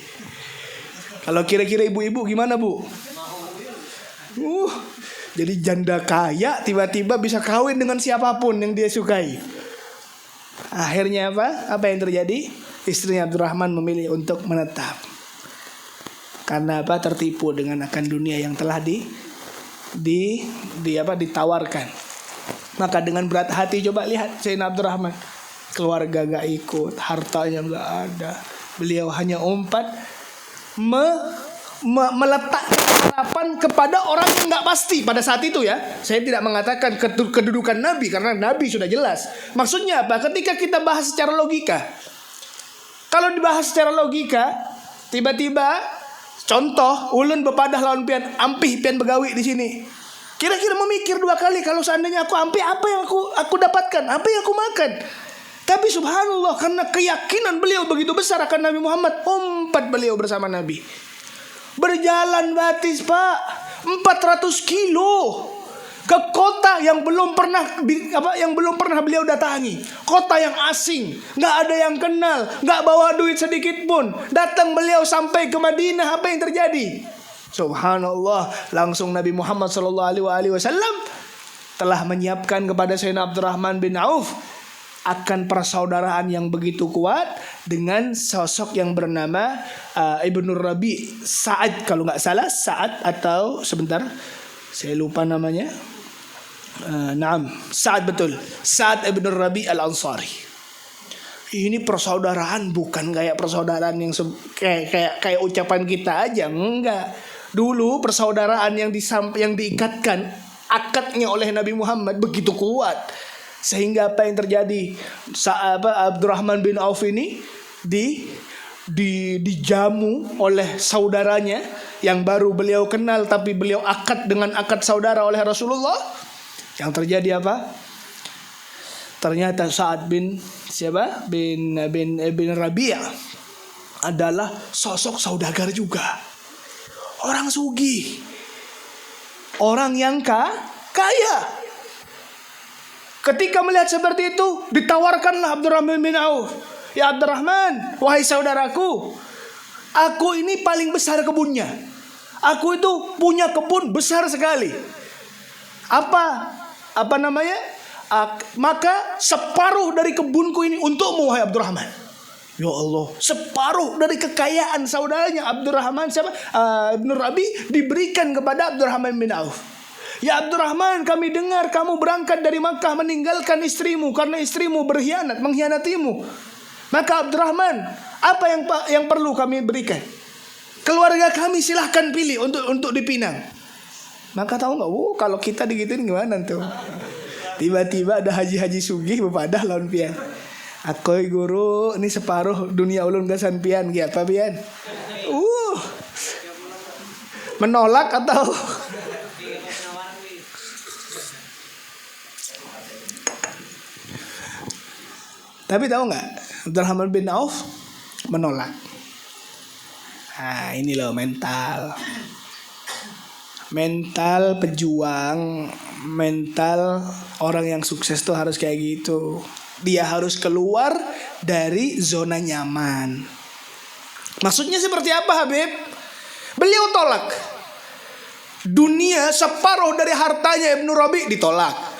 Kalau kira-kira ibu-ibu gimana bu? Jadi janda kaya tiba-tiba bisa kawin dengan siapapun yang dia sukai. Akhirnya apa? Apa yang terjadi? Istrinya Abdurrahman memilih untuk menetap. Karena apa? Tertipu dengan akan dunia yang telah ditawarkan. Maka dengan berat hati coba lihat Sayyidina Abdurrahman. Keluarga gak ikut, hartanya gak ada. Beliau hanya meletakkan harapan kepada orang yang gak pasti pada saat itu ya. Saya tidak mengatakan kedudukan Nabi, karena Nabi sudah jelas. Maksudnya apa? Ketika kita bahas secara logika, kalau dibahas secara logika, tiba-tiba contoh ulun bepadah lawan pian, ampih pian begawi di sini. Kira-kira memikir 2 kali, kalau seandainya aku ampih, apa yang aku dapatkan? Apa yang aku makan? Tapi subhanallah, karena keyakinan beliau begitu besar akan Nabi Muhammad, umpat beliau bersama Nabi. Berjalan batis Pak, 400 kilo ke kota yang belum pernah beliau datangi, kota yang asing, nggak ada yang kenal, nggak bawa duit sedikit pun. Datang beliau sampai ke Madinah, apa yang terjadi? Subhanallah, langsung Nabi Muhammad SAW telah menyiapkan kepada Sayyidina Abdurrahman bin Auf akan persaudaraan yang begitu kuat dengan sosok yang bernama Ibnu Rabi, Sa'ad kalau nggak salah, Sa'ad atau sebentar saya lupa namanya. Naam, Sa'ad betul. Sa'ad Ibnu Rabi Al-Ansari. Ini persaudaraan bukan kayak persaudaraan yang kayak ucapan kita aja, enggak. Dulu persaudaraan yang diikatkan akadnya oleh Nabi Muhammad begitu kuat. Sehingga apa yang terjadi? Abdurrahman bin Auf ini dijamu oleh saudaranya yang baru beliau kenal, tapi beliau akad dengan akad saudara oleh Rasulullah. Yang terjadi apa? Ternyata Sa'ad bin Rabi'ah adalah sosok saudagar juga, orang sugih, orang yang kaya. Ketika melihat seperti itu, ditawarkanlah Abdurrahman bin Auf. Ya Abdurrahman, wahai saudaraku, aku ini paling besar kebunnya. Aku itu punya kebun besar sekali. Apa namanya? Maka separuh dari kebunku ini untukmu, wahai Abdurrahman. Ya Allah, separuh dari kekayaan saudaranya Abdurrahman Ibnu Rabi diberikan kepada Abdurrahman bin Auf. Ya Abdurrahman, kami dengar kamu berangkat dari Makkah meninggalkan istrimu karena istrimu mengkhianatimu. Maka Abdurrahman, apa yang perlu kami berikan? Keluarga kami silahkan pilih untuk dipinang. Maka tahu nggak? Kalau kita digituin gimana tuh? Tiba-tiba ada haji-haji sugih bepadah lawan pian. Akoi guru, ini separuh dunia ulun gasan pian, apa pian? Menolak atau? Tapi tahu nggak, Abdurrahman bin Auf menolak. Nah ini loh mental pejuang, mental orang yang sukses tuh harus kayak gitu. Dia harus keluar dari zona nyaman. Maksudnya seperti apa Habib? Beliau tolak. Dunia separuh dari hartanya Ibnu Rabi ditolak.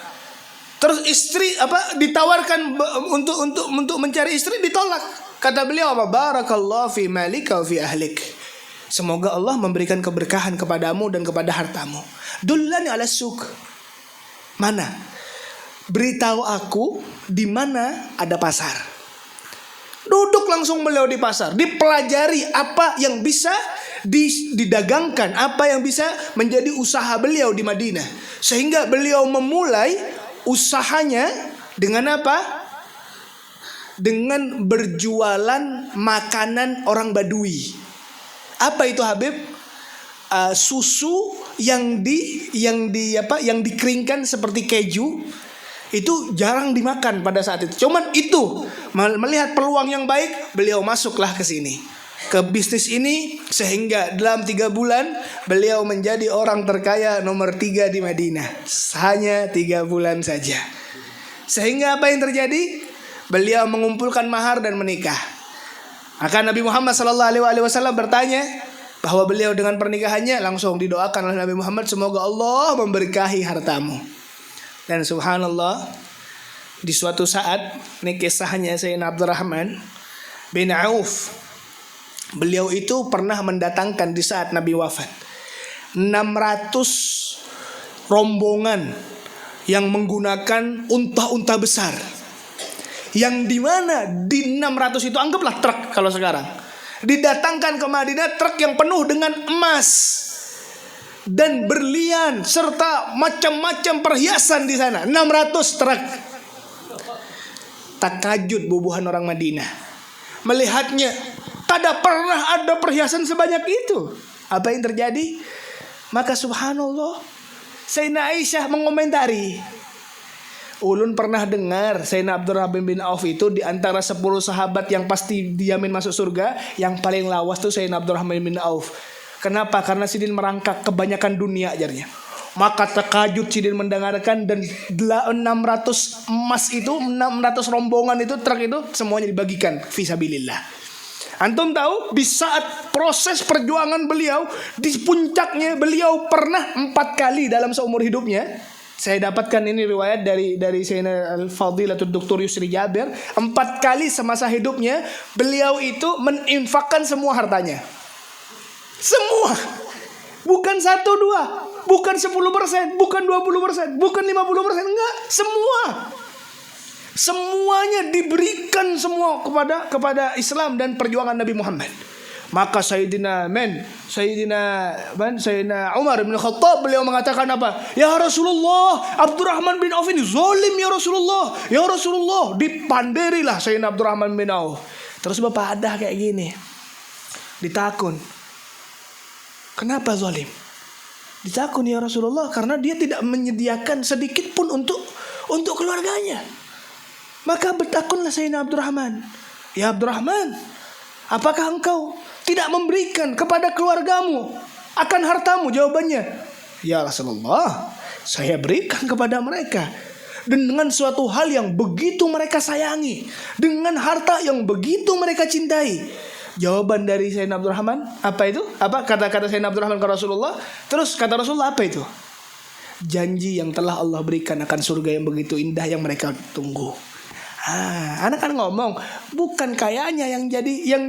Terus istri ditawarkan untuk mencari istri, ditolak. Kata beliau apa? Barakallahu fi malika wa fi ahlik. Semoga Allah memberikan keberkahan kepadamu dan kepada hartamu. Dullani ala suq. Mana? Beritahu aku di mana ada pasar. Duduk langsung beliau di pasar, dipelajari apa yang bisa didagangkan, apa yang bisa menjadi usaha beliau di Madinah. Sehingga beliau memulai usahanya dengan apa? Dengan berjualan makanan orang Badui. Apa itu Habib? Susu yang dikeringkan seperti keju. Itu jarang dimakan pada saat itu. Cuman itu melihat peluang yang baik, beliau masuklah ke sini, ke bisnis ini, sehingga dalam 3 bulan beliau menjadi orang terkaya nomor 3 di Madinah. Hanya 3 bulan saja. Sehingga apa yang terjadi? Beliau mengumpulkan mahar dan menikah. Maka Nabi Muhammad SAW bertanya bahwa beliau dengan pernikahannya langsung didoakan oleh Nabi Muhammad, semoga Allah memberkahi hartamu. Dan subhanallah, di suatu saat, ini kisahnya Sayyidina Abdurrahman bin Auf. Beliau itu pernah mendatangkan di saat Nabi wafat 600 rombongan yang menggunakan unta-unta besar. Yang dimana di 600 itu anggaplah truk kalau sekarang. Didatangkan ke Madinah truk yang penuh dengan emas dan berlian serta macam-macam perhiasan di sana. 600 truk. Takajud bubuhan orang Madinah melihatnya. Tidak pernah ada perhiasan sebanyak itu. Apa yang terjadi? Maka subhanallah, Sayyidina Aisyah mengomentari, ulun pernah dengar Sayyidina Abdurrahman bin Auf itu di antara 10 sahabat yang pasti dijamin masuk surga, yang paling lawas tuh Sayyidina Abdurrahman bin Auf. Kenapa? Karena Sidin merangkak kebanyakan dunia ajarnya. Maka terkajut Sidin mendengarkan, dan 600 emas itu, 600 rombongan itu, truk itu semuanya dibagikan fisabilillah. Antum tahu di saat proses perjuangan beliau, di puncaknya beliau pernah 4 kali dalam seumur hidupnya. Saya dapatkan ini riwayat dari Sayyidina Al-Fadilatul Dr. Yusri Jabir. 4 kali semasa hidupnya beliau itu meninfakkan semua hartanya. Semua. Bukan 1, 2, bukan 10%, bukan 20%, bukan 50%, enggak, semua. Semuanya diberikan semua kepada Islam dan perjuangan Nabi Muhammad. Maka Sayyidina Umar bin Khattab beliau mengatakan apa? Ya Rasulullah, Abdurrahman bin Auf ini zalim ya Rasulullah. Ya Rasulullah, dipanderilah Sayyidina Abdurrahman bin Auf. Terus bapak ada kayak gini. Ditakun. Kenapa zalim? Ditakun ya Rasulullah, karena dia tidak menyediakan sedikit pun untuk keluarganya. Maka bertakunlah Sayyidina Abdurrahman. Ya Abdurrahman, apakah engkau tidak memberikan kepada keluargamu akan hartamu? Jawabannya, ya Rasulullah, saya berikan kepada mereka. Dan dengan suatu hal yang begitu mereka sayangi, dengan harta yang begitu mereka cintai. Jawaban dari Sayyidina Abdurrahman, apa itu? Apa kata-kata Sayyidina Abdurrahman ke Rasulullah? Terus kata Rasulullah apa itu? Janji yang telah Allah berikan akan surga yang begitu indah yang mereka tunggu. Anak kan ngomong, bukan kayanya yang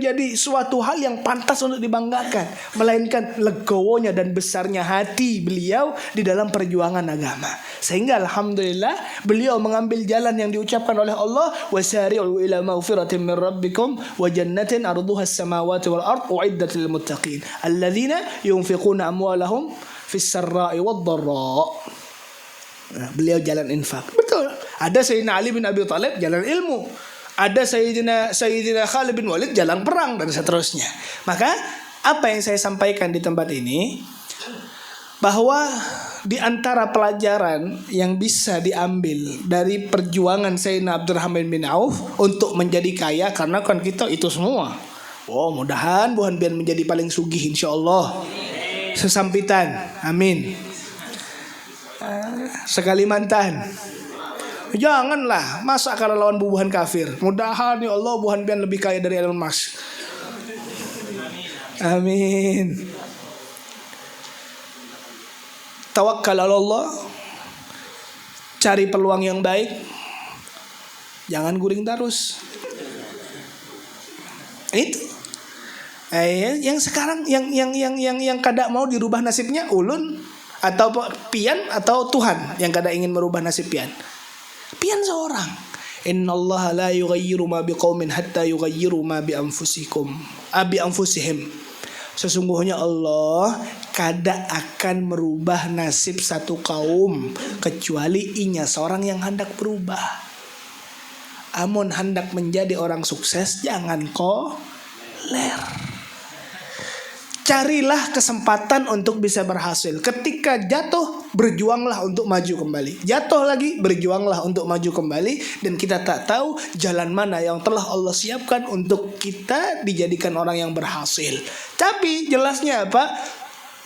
jadi suatu hal yang pantas untuk dibanggakan, melainkan legowonya dan besarnya hati beliau di dalam perjuangan agama. Sehingga alhamdulillah beliau mengambil jalan yang diucapkan oleh Allah, wasari'u ila maghfiratin min rabbikum wa jannatin arduha as-samawati wal ard uiddat lil muttaqin alladzina yunfiquna amwalahum fis sarra'i wad dharra. Beliau jalan infak. Betul. Ada Sayyidina Ali bin Abi Thalib jalan ilmu. Ada Sayyidina Khalid bin Walid jalan perang, dan seterusnya. Maka apa yang saya sampaikan di tempat ini, bahwa di antara pelajaran yang bisa diambil dari perjuangan Sayyidina Abdurrahman bin Auf untuk menjadi kaya, karena kan kita itu semua. Oh, mudahan buhan biar menjadi paling sugih insyaallah. Sesampitan. Amin. Sekalimantan. Janganlah, masa kalau lawan bubuhan kafir. Mudahan ya Allah buhan pian lebih kaya dari Elon Musk. Amin. Tawakkal ala Allah. Cari peluang yang baik. Jangan guring terus. Itu. Yang sekarang yang kada mau dirubah nasibnya ulun atau pian atau Tuhan yang kada ingin merubah nasib pian. Pian seorang. Innallaha la yughayyiru ma biqaumin hatta yughayyiru ma bi anfusihim. Sesungguhnya Allah kada akan merubah nasib satu kaum kecuali inya seorang yang hendak berubah. Amun hendak menjadi orang sukses, jangan koler. Carilah kesempatan untuk bisa berhasil. Ketika jatuh, berjuanglah untuk maju kembali. Jatuh lagi, berjuanglah untuk maju kembali. Dan kita tak tahu jalan mana yang telah Allah siapkan untuk kita dijadikan orang yang berhasil. Tapi jelasnya apa?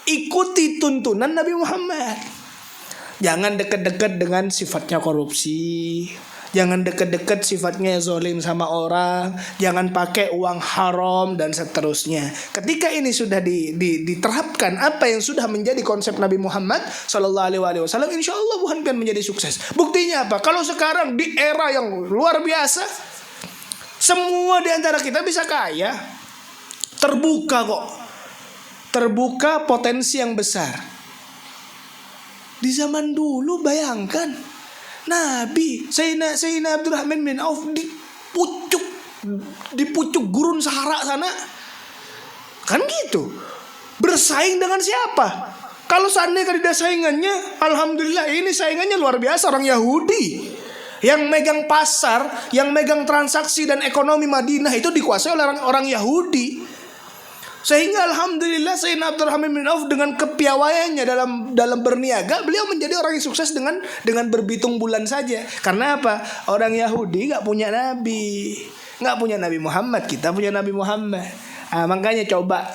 Ikuti tuntunan Nabi Muhammad. Jangan dekat-dekat dengan sifatnya korupsi. Jangan dekat-dekat sifatnya zalim sama orang. Jangan pakai uang haram dan seterusnya. Ketika ini sudah diterapkan apa yang sudah menjadi konsep Nabi Muhammad sallallahu alaihi wasallam, insyaallah bukan akan menjadi sukses. Buktinya apa? Kalau sekarang di era yang luar biasa, semua di antara kita bisa kaya. Terbuka kok. Terbuka potensi yang besar. Di zaman dulu bayangkan, Nabi Sayyidina Abdurrahman bin Auf di pucuk gurun Sahara sana. Kan gitu. Bersaing dengan siapa? Kalau seandainya ada saingannya, alhamdulillah ini saingannya luar biasa, orang Yahudi. Yang megang pasar, yang megang transaksi dan ekonomi Madinah itu dikuasai oleh orang Yahudi. Sehingga alhamdulillah Sayyidina Abdurrahman bin Auf dengan kepiawaiannya dalam berniaga, beliau menjadi orang yang sukses dengan berbitung bulan saja. Karena apa? Orang Yahudi gak punya nabi, gak punya Nabi Muhammad, kita punya Nabi Muhammad. Makanya coba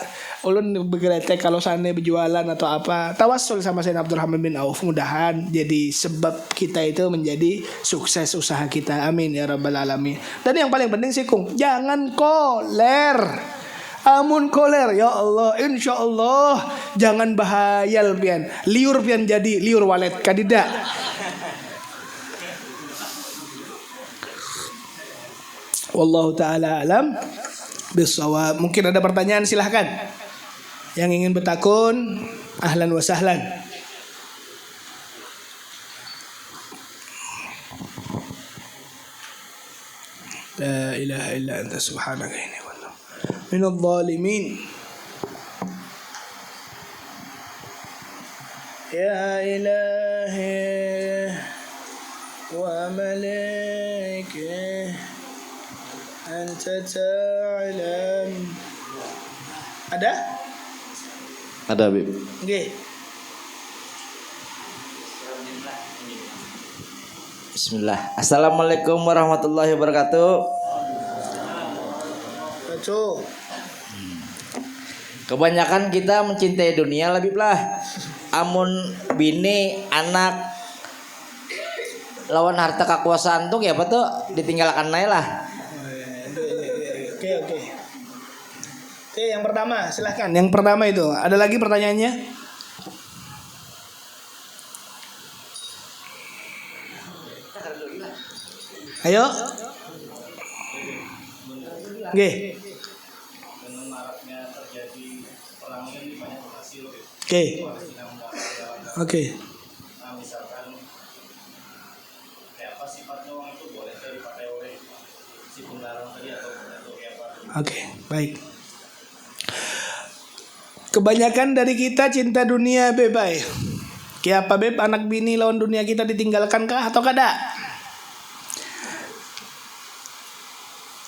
ulun bergeretek kalau sana berjualan atau apa, tawassul sama Sayyidina Abdurrahman bin Auf, mudahan jadi sebab kita itu menjadi sukses usaha kita. Amin ya rabbal alamin. Dan yang paling penting sih Kung, jangan koler. Amun koler ya Allah, insya Allah jangan bahayal pian, liur pian jadi liur walet kadida. Wallahu taala alam bisawab. Mungkin ada pertanyaan, silahkan. Yang ingin bertakun, ahlan wa sahlan. La ilaha illa anta subhanaka inni kuntu minadh dhalimin. Ya ilahi wa malaikah anta ta'lam. Ada? Ada, Bib. Nggih. Bismillah. Assalamualaikum warahmatullahi wabarakatuh. Betul. Kebanyakan kita mencintai dunia lebih lah. Amun bini, anak lawan harta kekuasaan tuh ya apa tuh ditinggalkan naik lah. Oke. Oke, yang pertama silahkan. Yang pertama itu, ada lagi pertanyaannya? Ayo. Oke. Oke. Oke, baik. Kebanyakan dari kita cinta dunia bebay. Kayak apa beb, anak bini lawan dunia kita ditinggalkan kah atau kada?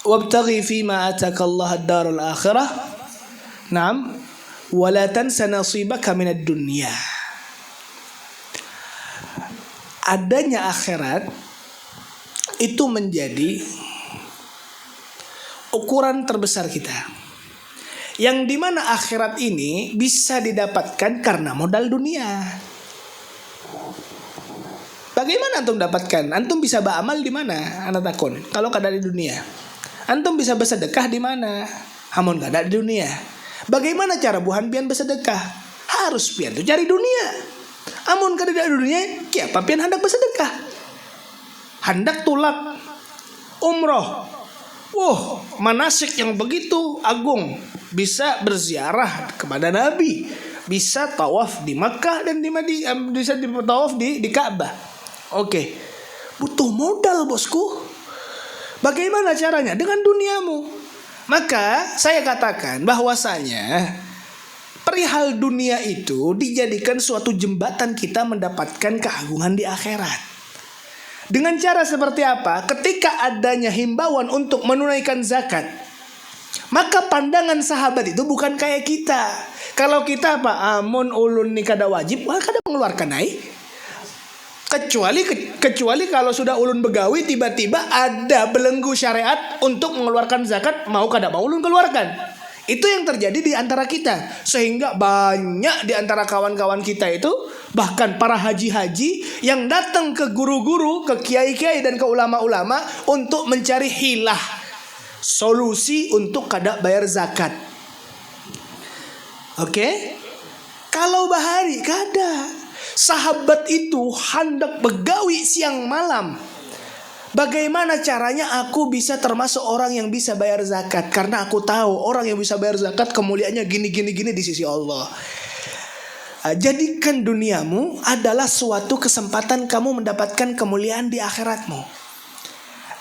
Wabtaghi fima ataka Allah ad-darul akhirah. Naam. Wala tansa nasibaka minad dunya. Adanya akhirat itu menjadi ukuran terbesar kita. Yang dimana akhirat ini bisa didapatkan karena modal dunia. Bagaimana antum dapatkan? Antum bisa beramal di mana? Anak takun. Kalau kada di dunia. Antum bisa bersedekah di mana? Hamun kada di dunia. Bagaimana cara buhan pian bersedekah? Harus pian tuh cari dunia. Amun kada di dunia, kiapa pian hendak bersedekah? Hendak tulak umroh. Wah, manasik yang begitu agung. Bisa berziarah kepada Nabi, bisa tawaf di Makkah dan di Madinah, bisa tawaf di Ka'bah. Oke. Butuh modal, bosku. Bagaimana caranya? Dengan duniamu. Maka saya katakan bahwasanya perihal dunia itu dijadikan suatu jembatan kita mendapatkan keagungan di akhirat. Dengan cara seperti apa? Ketika adanya himbauan untuk menunaikan zakat, maka pandangan sahabat itu bukan kayak kita. Kalau kita apa? Amun ulun ni kada wajib, wah kada mengeluarkan ai. Kecuali kalau sudah ulun begawi tiba-tiba ada belenggu syariat untuk mengeluarkan zakat, mau kada mau ulun keluarkan. Itu yang terjadi di antara kita. Sehingga banyak di antara kawan-kawan kita itu, bahkan para haji-haji yang datang ke guru-guru, ke kiai-kiai dan ke ulama-ulama untuk mencari hilah, solusi untuk kada bayar zakat. Oke? Kalau bahari kada. Sahabat itu hendak begawi siang malam. Bagaimana caranya aku bisa termasuk orang yang bisa bayar zakat? Karena aku tahu orang yang bisa bayar zakat kemuliaannya gini di sisi Allah. Jadikan duniamu adalah suatu kesempatan kamu mendapatkan kemuliaan di akhiratmu.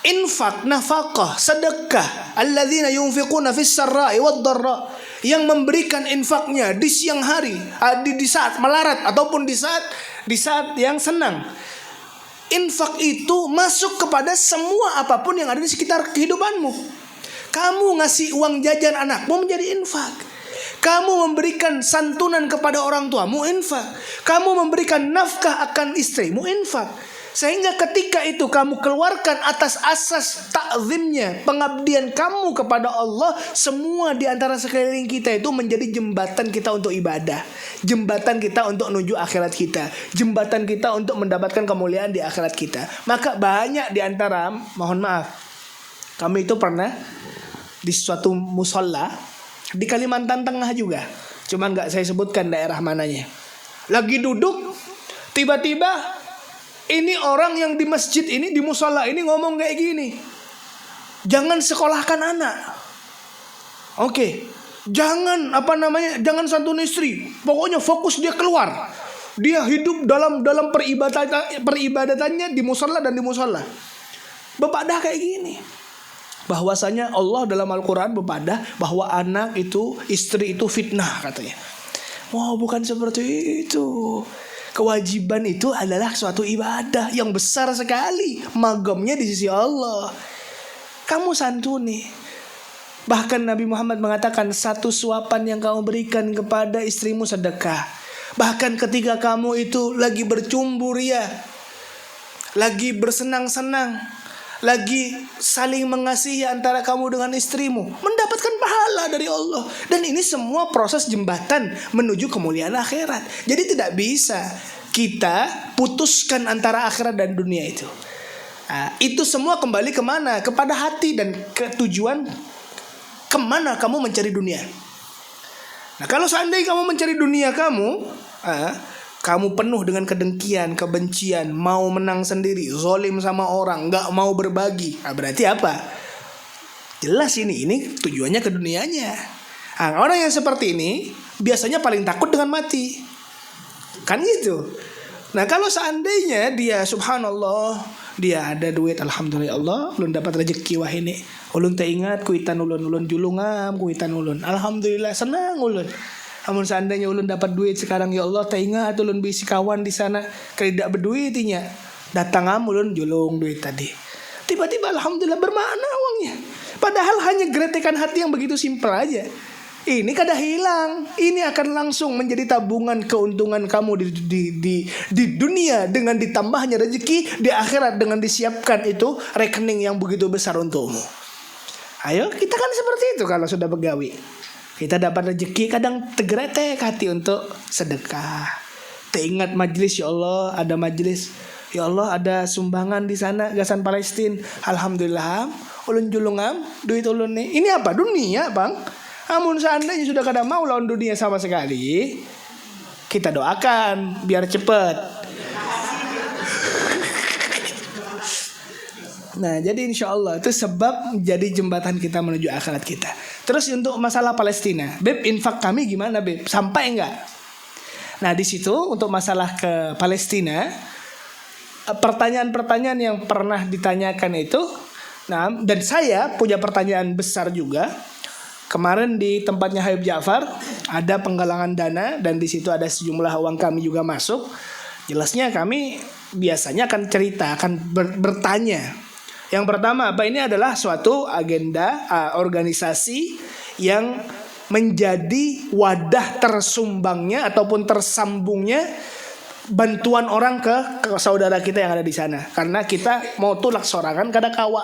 Infak, nafkah, sedekah, alladzina yunfiquna fis sarra'i wad dharra, yang memberikan infaknya di siang hari, di saat melarat ataupun di saat yang senang. Infak itu masuk kepada semua apapun yang ada di sekitar kehidupanmu. Kamu ngasih uang jajan anakmu menjadi infak. Kamu memberikan santunan kepada orang tuamu, infak. Kamu memberikan nafkah akan istrimu, infak. Sehingga ketika itu kamu keluarkan atas asas ta'zimnya, pengabdian kamu kepada Allah, semua di antara sekeliling kita itu menjadi jembatan kita untuk ibadah, jembatan kita untuk menuju akhirat kita, jembatan kita untuk mendapatkan kemuliaan di akhirat kita. Maka banyak di antara, mohon maaf, kami itu pernah di suatu musola di Kalimantan Tengah juga, cuman nggak saya sebutkan daerah mananya. Lagi duduk, tiba-tiba ini orang yang di masjid ini, di musola ini ngomong kayak gini, jangan sekolahkan anak. Oke, jangan jangan santun istri. Pokoknya fokus dia keluar. Dia hidup dalam peribadatannya di musola dan di musola. Bepadah kayak gini. Bahwasanya Allah dalam Al-Quran bepadah bahwa anak itu, istri itu fitnah katanya. Wow, bukan seperti itu. Kewajiban itu adalah suatu ibadah yang besar sekali, magamnya di sisi Allah. Kamu santuni. Bahkan Nabi Muhammad mengatakan, satu suapan yang kamu berikan kepada istrimu sedekah. Bahkan ketika kamu itu lagi bercumbu ria, lagi bersenang-senang, lagi saling mengasihi antara kamu dengan istrimu, mendapatkan pahala dari Allah. Dan ini semua proses jembatan menuju kemuliaan akhirat. Jadi tidak bisa kita putuskan antara akhirat dan dunia itu. Itu semua kembali kemana? Kepada hati dan ke tujuan kemana kamu mencari dunia. Nah, kalau seandainya kamu mencari dunia kamu penuh dengan kedengkian, kebencian, mau menang sendiri, zolim sama orang, gak mau berbagi. Berarti apa? Jelas ini tujuannya ke dunianya. Orang yang seperti ini biasanya paling takut dengan mati. Kan gitu. Nah, kalau seandainya dia subhanallah, dia ada duit, alhamdulillah Allah, ulun dapat rezeki wah ini. Ulun teringat kuitan ulun julungam, kuitan ulun. Alhamdulillah senang ulun. Namun seandainya ulun dapat duit sekarang, ya Allah teringat ulun bisi kawan di sana tidak berduitinya, datang ulun julung duit tadi. Tiba-tiba alhamdulillah bermakna uangnya. Padahal hanya geretekan hati yang begitu simpel aja. Ini kada hilang. Ini akan langsung menjadi tabungan keuntungan kamu di dunia dengan ditambahnya rezeki, di akhirat dengan disiapkan itu rekening yang begitu besar untukmu. Ayo, kita kan seperti itu kalau sudah begawi. Kita dapat rezeki kadang tergeretek hati untuk sedekah. Teringat majelis, ya Allah ada majelis, ya Allah ada sumbangan di sana gasan Palestina. Alhamdulillah, ulun julungam duit ulun nih. Ini apa? Dunia, Bang. Namun seandainya sudah kada mau lawan dunia sama sekali, kita doakan biar cepet. Nah, jadi insya Allah itu sebab jadi jembatan kita menuju akhirat kita. Terus untuk masalah Palestina, Beb, infak kami gimana, Beb? Sampai enggak? Nah, di situ untuk masalah ke Palestina, pertanyaan-pertanyaan yang pernah ditanyakan itu, nah, dan saya punya pertanyaan besar juga. Kemarin di tempatnya Habib Ja'far ada penggalangan dana dan di situ ada sejumlah uang kami juga masuk. Jelasnya kami biasanya akan cerita, akan bertanya. Yang pertama, apa ini adalah suatu agenda organisasi yang menjadi wadah tersumbangnya ataupun tersambungnya bantuan orang ke saudara kita yang ada di sana. Karena kita mau tulak sorangan kada kawa.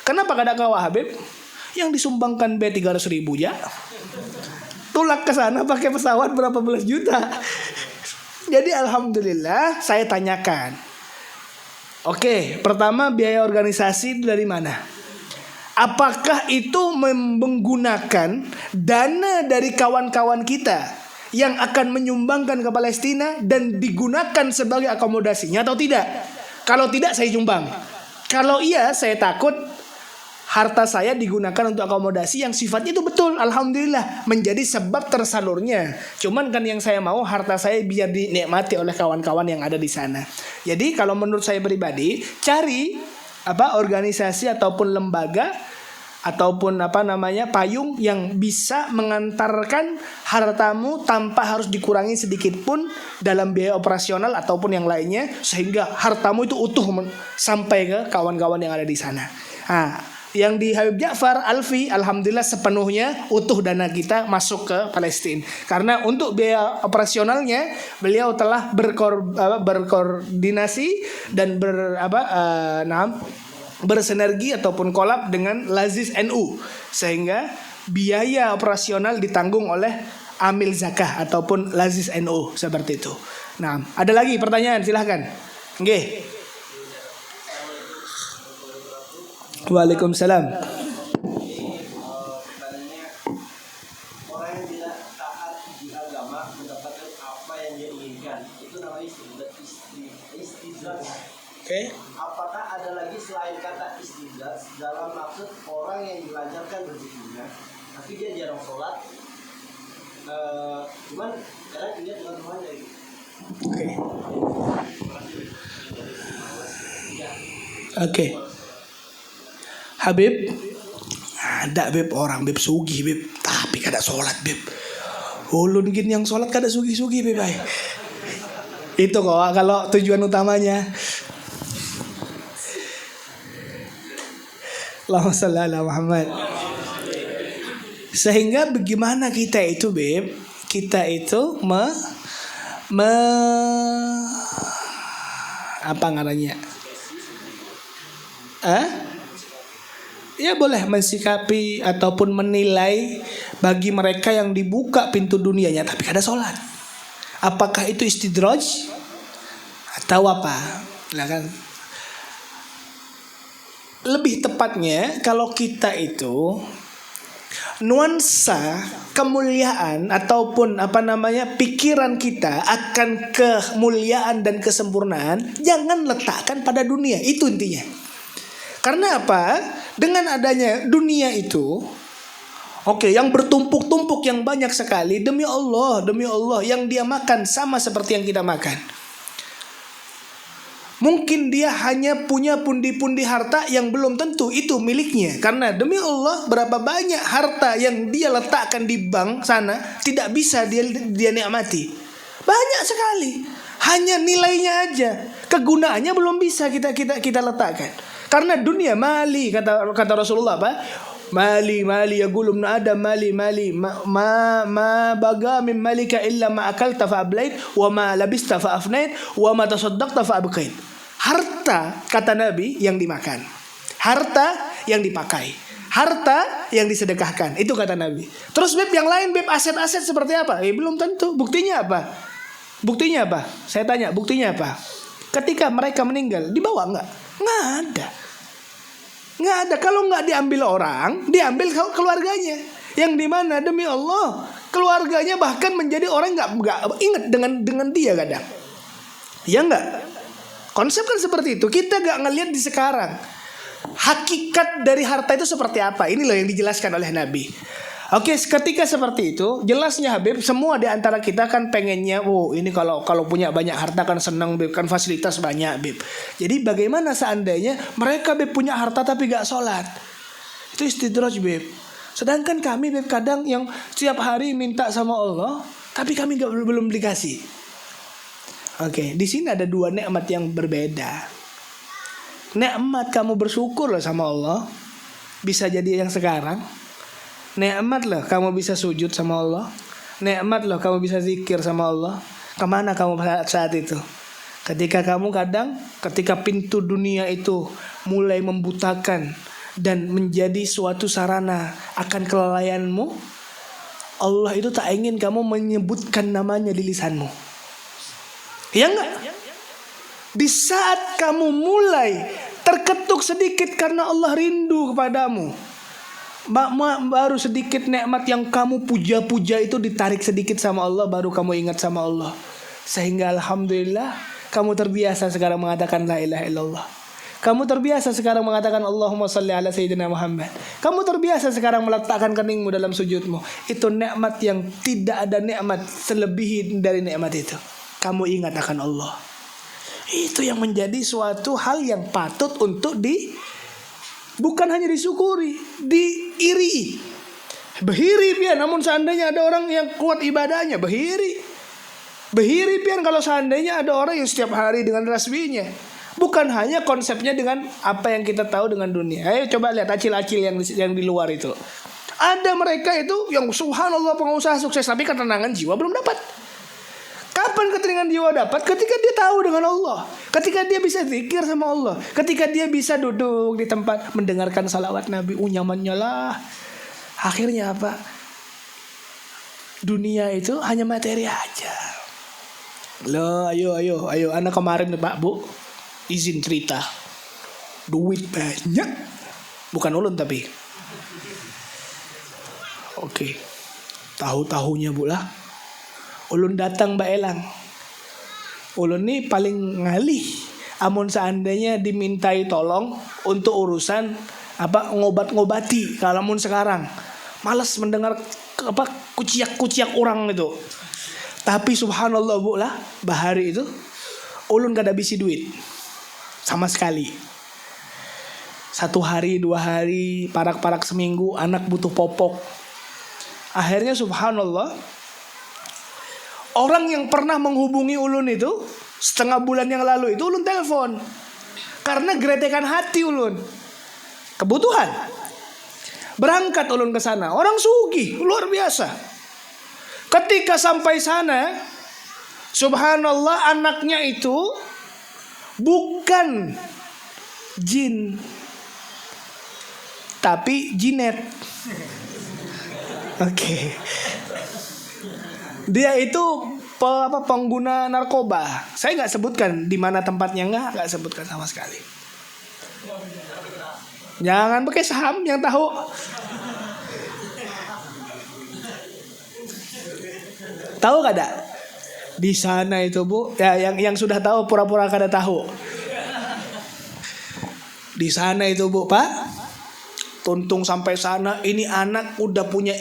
Kenapa kada kawa, Habib? Yang disumbangkan 300.000 ya. Tulak ke sana pakai pesawat berapa belas juta. Jadi alhamdulillah saya tanyakan. Oke, pertama biaya organisasi itu dari mana? Apakah itu menggunakan dana dari kawan-kawan kita yang akan menyumbangkan ke Palestina dan digunakan sebagai akomodasinya atau tidak? Kalau tidak saya sumbang. Kalau iya saya takut harta saya digunakan untuk akomodasi yang sifatnya itu betul, alhamdulillah menjadi sebab tersalurnya. Cuman kan yang saya mau harta saya biar dinikmati oleh kawan-kawan yang ada di sana. Jadi kalau menurut saya pribadi, cari organisasi ataupun lembaga ataupun payung yang bisa mengantarkan hartamu tanpa harus dikurangi sedikit pun dalam biaya operasional ataupun yang lainnya, sehingga hartamu itu utuh sampai ke kawan-kawan yang ada di sana. Nah, yang di Habib Ja'far Alfi alhamdulillah sepenuhnya utuh dana kita masuk ke Palestina, karena untuk biaya operasionalnya beliau telah berkoordinasi dan bersinergi ataupun kolab dengan Lazis NU, sehingga biaya operasional ditanggung oleh Amil Zakah ataupun Lazis NU seperti itu. Nah, ada lagi pertanyaan, silahkan. Nggih. Waalaikumsalam. Orang yang tidak taat di agama mendapatkan apa yang dia inginkan, itu namanya istidraj. Oke. Apakah ada lagi selain kata istidraj dalam maksud orang yang dilancarkan rezekinya, tapi dia jarang sholat, cuman kadang dia dengan Tuhannya gitu. Oke. Habib, ada Beb orang Beb sugih Beb, tapi kada sholat Beb. Ulun gin yang sholat kada sugih-sugih Beb ay. Itu kok kalau tujuan utamanya. Allahumma shalli ala Muhammad. Sehingga bagaimana kita itu Beb, kita itu apa ngarannya? Ya boleh mensikapi ataupun menilai bagi mereka yang dibuka pintu dunianya tapi kada sholat. Apakah itu istidraj atau apa? Nah kan, lebih tepatnya kalau kita itu nuansa kemuliaan ataupun pikiran kita akan kemuliaan dan kesempurnaan jangan letakkan pada dunia, itu intinya. Karena apa? Dengan adanya dunia itu, yang bertumpuk-tumpuk yang banyak sekali, demi Allah yang dia makan sama seperti yang kita makan. Mungkin dia hanya punya pundi-pundi harta yang belum tentu itu miliknya. Karena demi Allah berapa banyak harta yang dia letakkan di bank sana tidak bisa dia nikmati. Banyak sekali. Hanya nilainya aja, kegunaannya belum bisa kita letakkan. Karena dunia mali, kata Rasulullah apa? Mali yaqulu ibn Adam mali ma baga min malika illa ma akalta fa ablait wa ma labista fa afnait wa ma tasaddaqta fa abqait. Harta, kata Nabi, yang dimakan, harta yang dipakai, harta yang disedekahkan, itu kata Nabi. Terus Beb yang lain Beb aset-aset seperti apa? Belum tentu. Buktinya apa? Saya tanya, buktinya apa? Ketika mereka meninggal dibawa nggak? Nggak ada. Kalau nggak diambil orang, diambil keluarganya. Yang dimana demi Allah keluarganya bahkan menjadi orang nggak ingat dengan dia kadang. Ya nggak? Konsep kan seperti itu. Kita nggak ngelihat di sekarang hakikat dari harta itu seperti apa. Ini loh yang dijelaskan oleh Nabi. Oke, ketika seperti itu, jelasnya Habib, semua di antara kita kan pengennya, ini kalau punya banyak harta kan senang Beb, kan fasilitas banyak Beb. Jadi bagaimana seandainya mereka Beb punya harta tapi gak sholat? Itu istidraj Beb. Sedangkan kami Beb kadang yang setiap hari minta sama Allah, tapi kami belum dikasih. Oke, di sini ada dua nikmat yang berbeda. Nikmat kamu bersyukur loh sama Allah, bisa jadi yang sekarang. Nikmat loh kamu bisa sujud sama Allah. Nikmat loh kamu bisa zikir sama Allah. Kemana kamu saat itu? Ketika pintu dunia itu mulai membutakan dan menjadi suatu sarana akan kelalaianmu, Allah itu tak ingin kamu menyebutkan namanya di lisanmu. Ya enggak? Di saat kamu mulai terketuk sedikit karena Allah rindu kepadamu, baru sedikit nikmat yang kamu puja-puja itu ditarik sedikit sama Allah, baru kamu ingat sama Allah. Sehingga alhamdulillah kamu terbiasa sekarang mengatakan la ilaha illallah. Kamu terbiasa sekarang mengatakan Allahumma salli ala Sayyidina Muhammad. Kamu terbiasa sekarang meletakkan keningmu dalam sujudmu. Itu nikmat yang tidak ada nikmat selebihi dari nikmat itu. Kamu ingat akan Allah. Itu yang menjadi suatu hal yang patut untuk bukan hanya disyukuri, diiri. Behiri pian, namun seandainya ada orang yang kuat ibadahnya, behiri pian kalau seandainya ada orang yang setiap hari dengan tasbihnya. Bukan hanya konsepnya dengan apa yang kita tahu dengan dunia. Ayo coba lihat acil-acil yang di luar itu. Ada mereka itu yang subhanallah pengusaha sukses, tapi ketenangan jiwa belum dapat. Kapan ketenangan jiwa dapat? Ketika dia tahu dengan Allah, ketika dia bisa zikir sama Allah, ketika dia bisa duduk di tempat mendengarkan salawat Nabi, nyamannya lah. Akhirnya apa? Dunia itu hanya materi aja. Loh, ayo, anak kemarin nih Pak Bu, izin cerita. Duit banyak, bukan ulun tapi. Oke, tahu-tahunya Bu lah. Ulun datang Mbak Elang. Ulun nih paling ngalih. Amun seandainya dimintai tolong untuk urusan ngobat-ngobati. Kalau mun sekarang malas mendengar kuciak-kuciak orang itu. Tapi subhanallah Bu lah, bahari itu ulun gak ada bisi duit sama sekali. 1 hari 2 hari, parak-parak seminggu, anak butuh popok. Akhirnya subhanallah, orang yang pernah menghubungi ulun itu setengah bulan yang lalu itu ulun telepon. Karena geretekan hati ulun, kebutuhan. Berangkat ulun ke sana, orang sugih luar biasa. Ketika sampai sana, subhanallah, anaknya itu bukan jin, tapi jinet. Oke. Dia itu pengguna narkoba. Saya nggak sebutkan di mana tempatnya, nggak sebutkan sama sekali. Jangan pakai saham yang tahu. Tahu kada? Di sana itu Bu, ya yang sudah tahu pura-pura kada tahu. Di sana itu Bu Pak, tuntung sampai sana, ini anak udah punya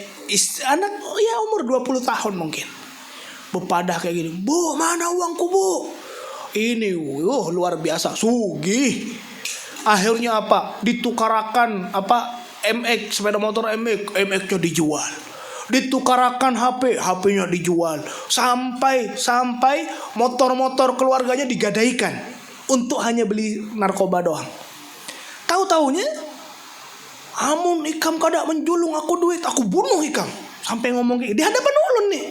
anak ya umur 20 tahun mungkin. Bepadah kayak gini, Bu mana uangku Bu? Ini luar biasa, sugih. Akhirnya apa? Ditukarakan MX, sepeda motor MX-nya dijual. Ditukarakan HP-nya dijual. Sampai motor-motor keluarganya digadaikan untuk hanya beli narkoba doang. Tahu-taunya, amun ikam kada menjulung aku duit, aku bunuh ikam. Sampai ngomong di hadapan ulun nih.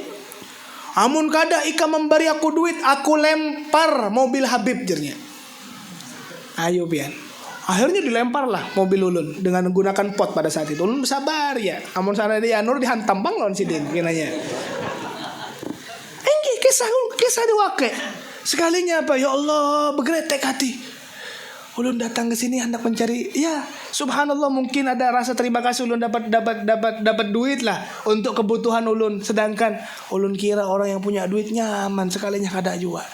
Amun kada ikam memberi aku duit, aku lempar mobil Habib jernya. Ayo pian. Akhirnya dilemparlah mobil ulun dengan menggunakan pot pada saat itu. Ulun bersabar ya. Amun sana dia nur dihantam bang lawan sidin kinanya. Engge kisah diwake. Sekalinya apa ya Allah bergeretek hati. Ulun datang ke sini hendak mencari, ya subhanallah, mungkin ada rasa terima kasih ulun dapat duit lah untuk kebutuhan ulun. Sedangkan ulun kira orang yang punya duit nyaman, sekalinya kada jual.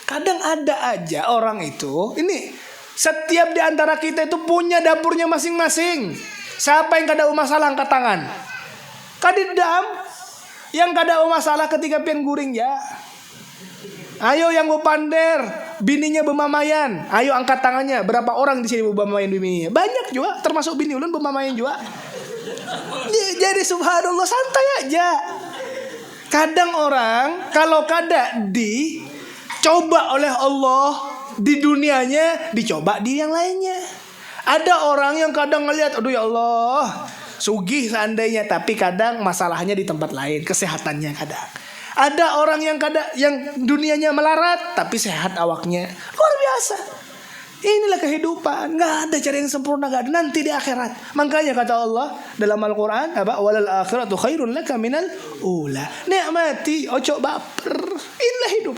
Kadang ada aja orang itu, ini setiap di antara kita itu punya dapurnya masing-masing. Siapa yang kada masalah angkat tangan. Kadidam yang kada masalah ketika pian guring ya. Ayo yang pander, bininya bemamayan. Ayo angkat tangannya. Berapa orang di sini bemamayan bininya? Banyak juga, termasuk bini ulun bemamayan juga. Jadi subhanallah santai aja. Kadang orang kalau kada dicoba oleh Allah di dunianya, dicoba di yang lainnya. Ada orang yang kadang ngelihat, aduh ya Allah, sugih seandainya, tapi kadang masalahnya di tempat lain, kesehatannya kadang. Ada orang yang dunianya melarat tapi sehat awaknya. Luar biasa. Inilah kehidupan. Nggak ada cara yang sempurna, nggak ada. Nanti di akhirat. Makanya kata Allah dalam Al-Quran, walal akhiratu khairun laka minal ula. Nikmati, ojo baper. Inilah hidup.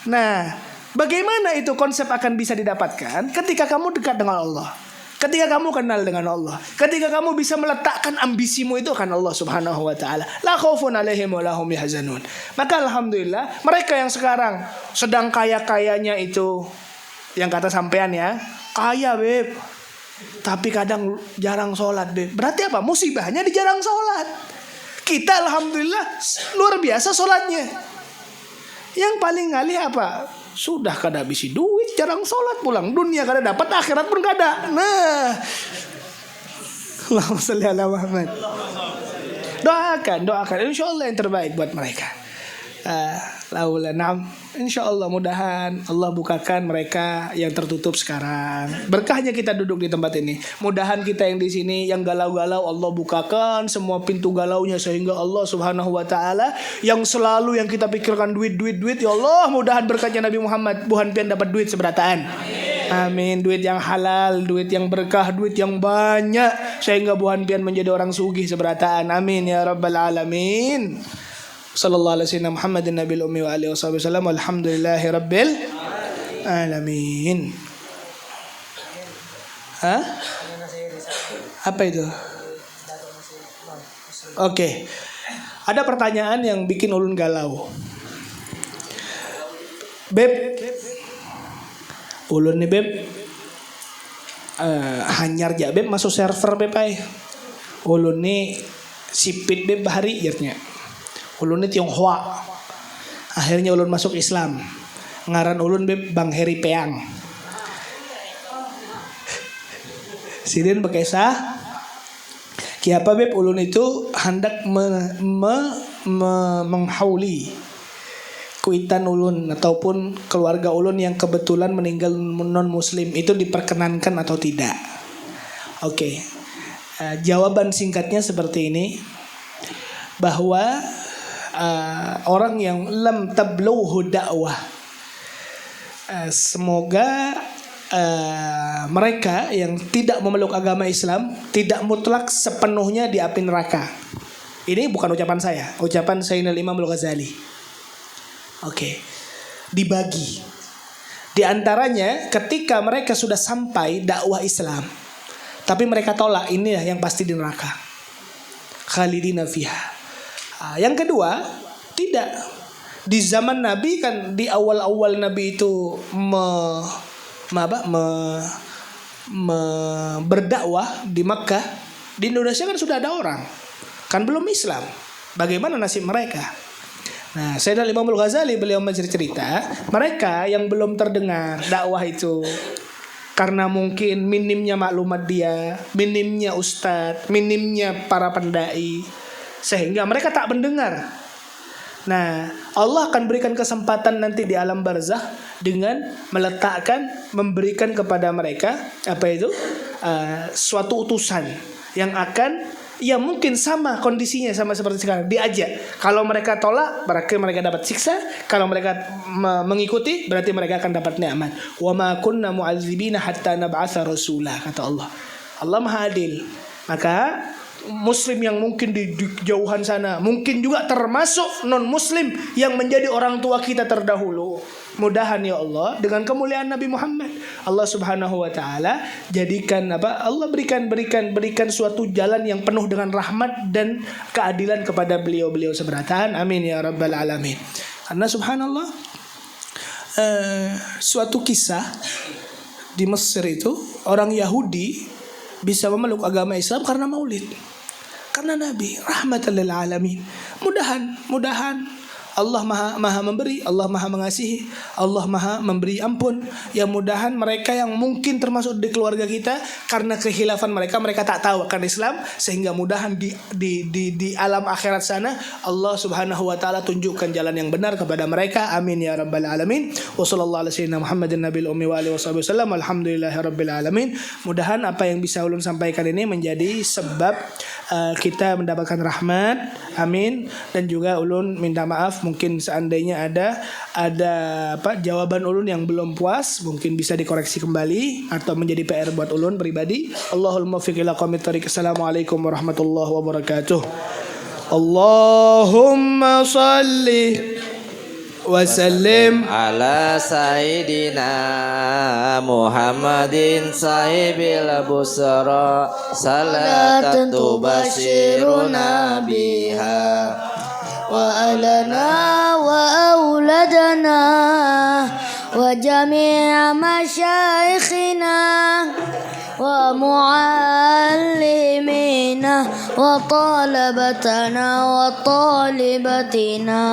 Nah, bagaimana itu konsep akan bisa didapatkan ketika kamu dekat dengan Allah, ketika kamu kenal dengan Allah, ketika kamu bisa meletakkan ambisimu itu akan Allah Subhanahu wa taala. La khaufun 'alaihim wa lahum yahzanun. Maka alhamdulillah mereka yang sekarang sedang kaya-kayanya itu, yang kata sampean ya, kaya beb, tapi kadang jarang sholat beb. Berarti apa? Musibahnya di jarang sholat. Kita alhamdulillah luar biasa sholatnya. Yang paling ngalih apa? Sudah kada habisi duit, jarang sholat, pulang dunia kada dapat, akhirat pun kada. Nah, Allahumma sholli ala Muhammad. Doakan, insya Allah yang terbaik buat mereka. Insya Allah mudahan Allah bukakan mereka yang tertutup sekarang. Berkahnya kita duduk di tempat ini. Mudahan kita yang di sini yang galau-galau Allah bukakan semua pintu galaunya, sehingga Allah Subhanahu wa taala yang selalu yang kita pikirkan duit ya Allah, mudahan berkahnya Nabi Muhammad buhan pian dapat duit seberataan. Amin. Duit yang halal, duit yang berkah, duit yang banyak, sehingga buhan pian menjadi orang sugih seberataan. Amin ya rabbal alamin. Sallallahu alaihi wasallam Muhammadin nabil ummi wa alihi wasallam. Alhamdulillahi rabbil alamin. Apa itu? Oke. Ada pertanyaan yang bikin ulun galau. Beb, ulun nih beb, hanyar ja beb masuk server beb ay. Ulun nih sipit beb bahari jarnya. Ulun nih Tionghoa. Akhirnya ulun masuk Islam. Ngaran ulun beb Bang Heri Peang. Sidin bekesah. Kiapa beb ulun itu hendak menghauli kuitan ulun ataupun keluarga ulun yang kebetulan meninggal non muslim itu diperkenankan atau tidak. Oke. Jawaban singkatnya seperti ini, bahwa orang yang lam tablughu dakwah, semoga mereka yang tidak memeluk agama Islam tidak mutlak sepenuhnya di api neraka. Ini bukan ucapan saya, ucapan Sayyidina Imam Al-Ghazali. Oke. Dibagi. Di antaranya ketika mereka sudah sampai dakwah Islam, tapi mereka tolak, inilah yang pasti di neraka. Khalidina fiha. Yang kedua, tidak. Di zaman Nabi kan, di awal-awal Nabi itu berdakwah di Makkah, di Indonesia kan sudah ada orang, kan belum Islam. Bagaimana nasib mereka? Nah, Sayyidina Imam Al-Ghazali beliau mencerita, mereka yang belum terdengar dakwah itu karena mungkin minimnya maklumat dia, minimnya ustadz, minimnya para pendai, sehingga mereka tak mendengar. Nah, Allah akan berikan kesempatan nanti di alam barzakh dengan memberikan kepada mereka suatu utusan yang akan, ya mungkin sama kondisinya sama seperti sekarang, diajak. Kalau mereka tolak, berarti mereka dapat siksa. Kalau mereka mengikuti, berarti mereka akan dapat nikmat. Wa ma kunna mu'adzibina hatta nab'atsa rasula, kata Allah. Allah Maha Adil. Maka muslim yang mungkin di jauhan sana, mungkin juga termasuk non muslim yang menjadi orang tua kita terdahulu. Mudahan ya Allah dengan kemuliaan Nabi Muhammad, Allah Subhanahu wa taala jadikan Allah berikan suatu jalan yang penuh dengan rahmat dan keadilan kepada beliau-beliau seberataan. Amin ya rabbal alamin. Karena subhanallah, suatu kisah di Mesir itu, orang Yahudi bisa memeluk agama Islam karena maulid, karena Nabi rahmatan lil alamin. Mudahan Allah maha memberi, Allah maha mengasihi, Allah maha memberi ampun. Ya mudahan mereka yang mungkin termasuk di keluarga kita, karena kehilafan mereka tak tahu akan Islam, sehingga mudahan di alam akhirat sana Allah Subhanahu wa taala tunjukkan jalan yang benar kepada mereka. Amin ya rabbal alamin. Wa sallallahu ala sayyidina Muhammadin nabil ummi wa alihi wasallam. Alhamdulillahi rabbil alamin. Mudahan apa yang bisa ulun sampaikan ini menjadi sebab kita mendapatkan rahmat. Amin. Dan juga ulun minta maaf mungkin seandainya ada jawaban ulun yang belum puas, mungkin bisa dikoreksi kembali atau menjadi PR buat ulun pribadi. Allahul muwaffiq ila aqwamit thoriq. Assalamualaikum warahmatullahi wabarakatuh. Allahumma shalli wasallim ala sayyidina Muhammadin sahibil busra salatan tubashiruna biha wa alana wa auladana wa وجميع مشايخنا ومعلمينا وطلبتنا وطالبتنا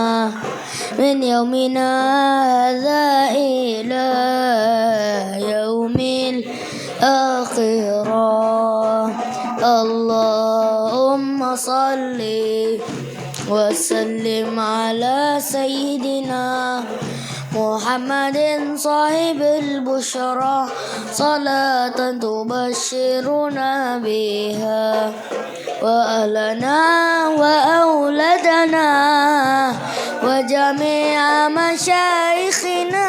من يومنا هذا إلى يوم الآخرة. اللهم صل وسلم على سيدنا محمد صاحب البشرى صلاة تبشرنا بها وأهلنا وأولادنا وجميع مشايخنا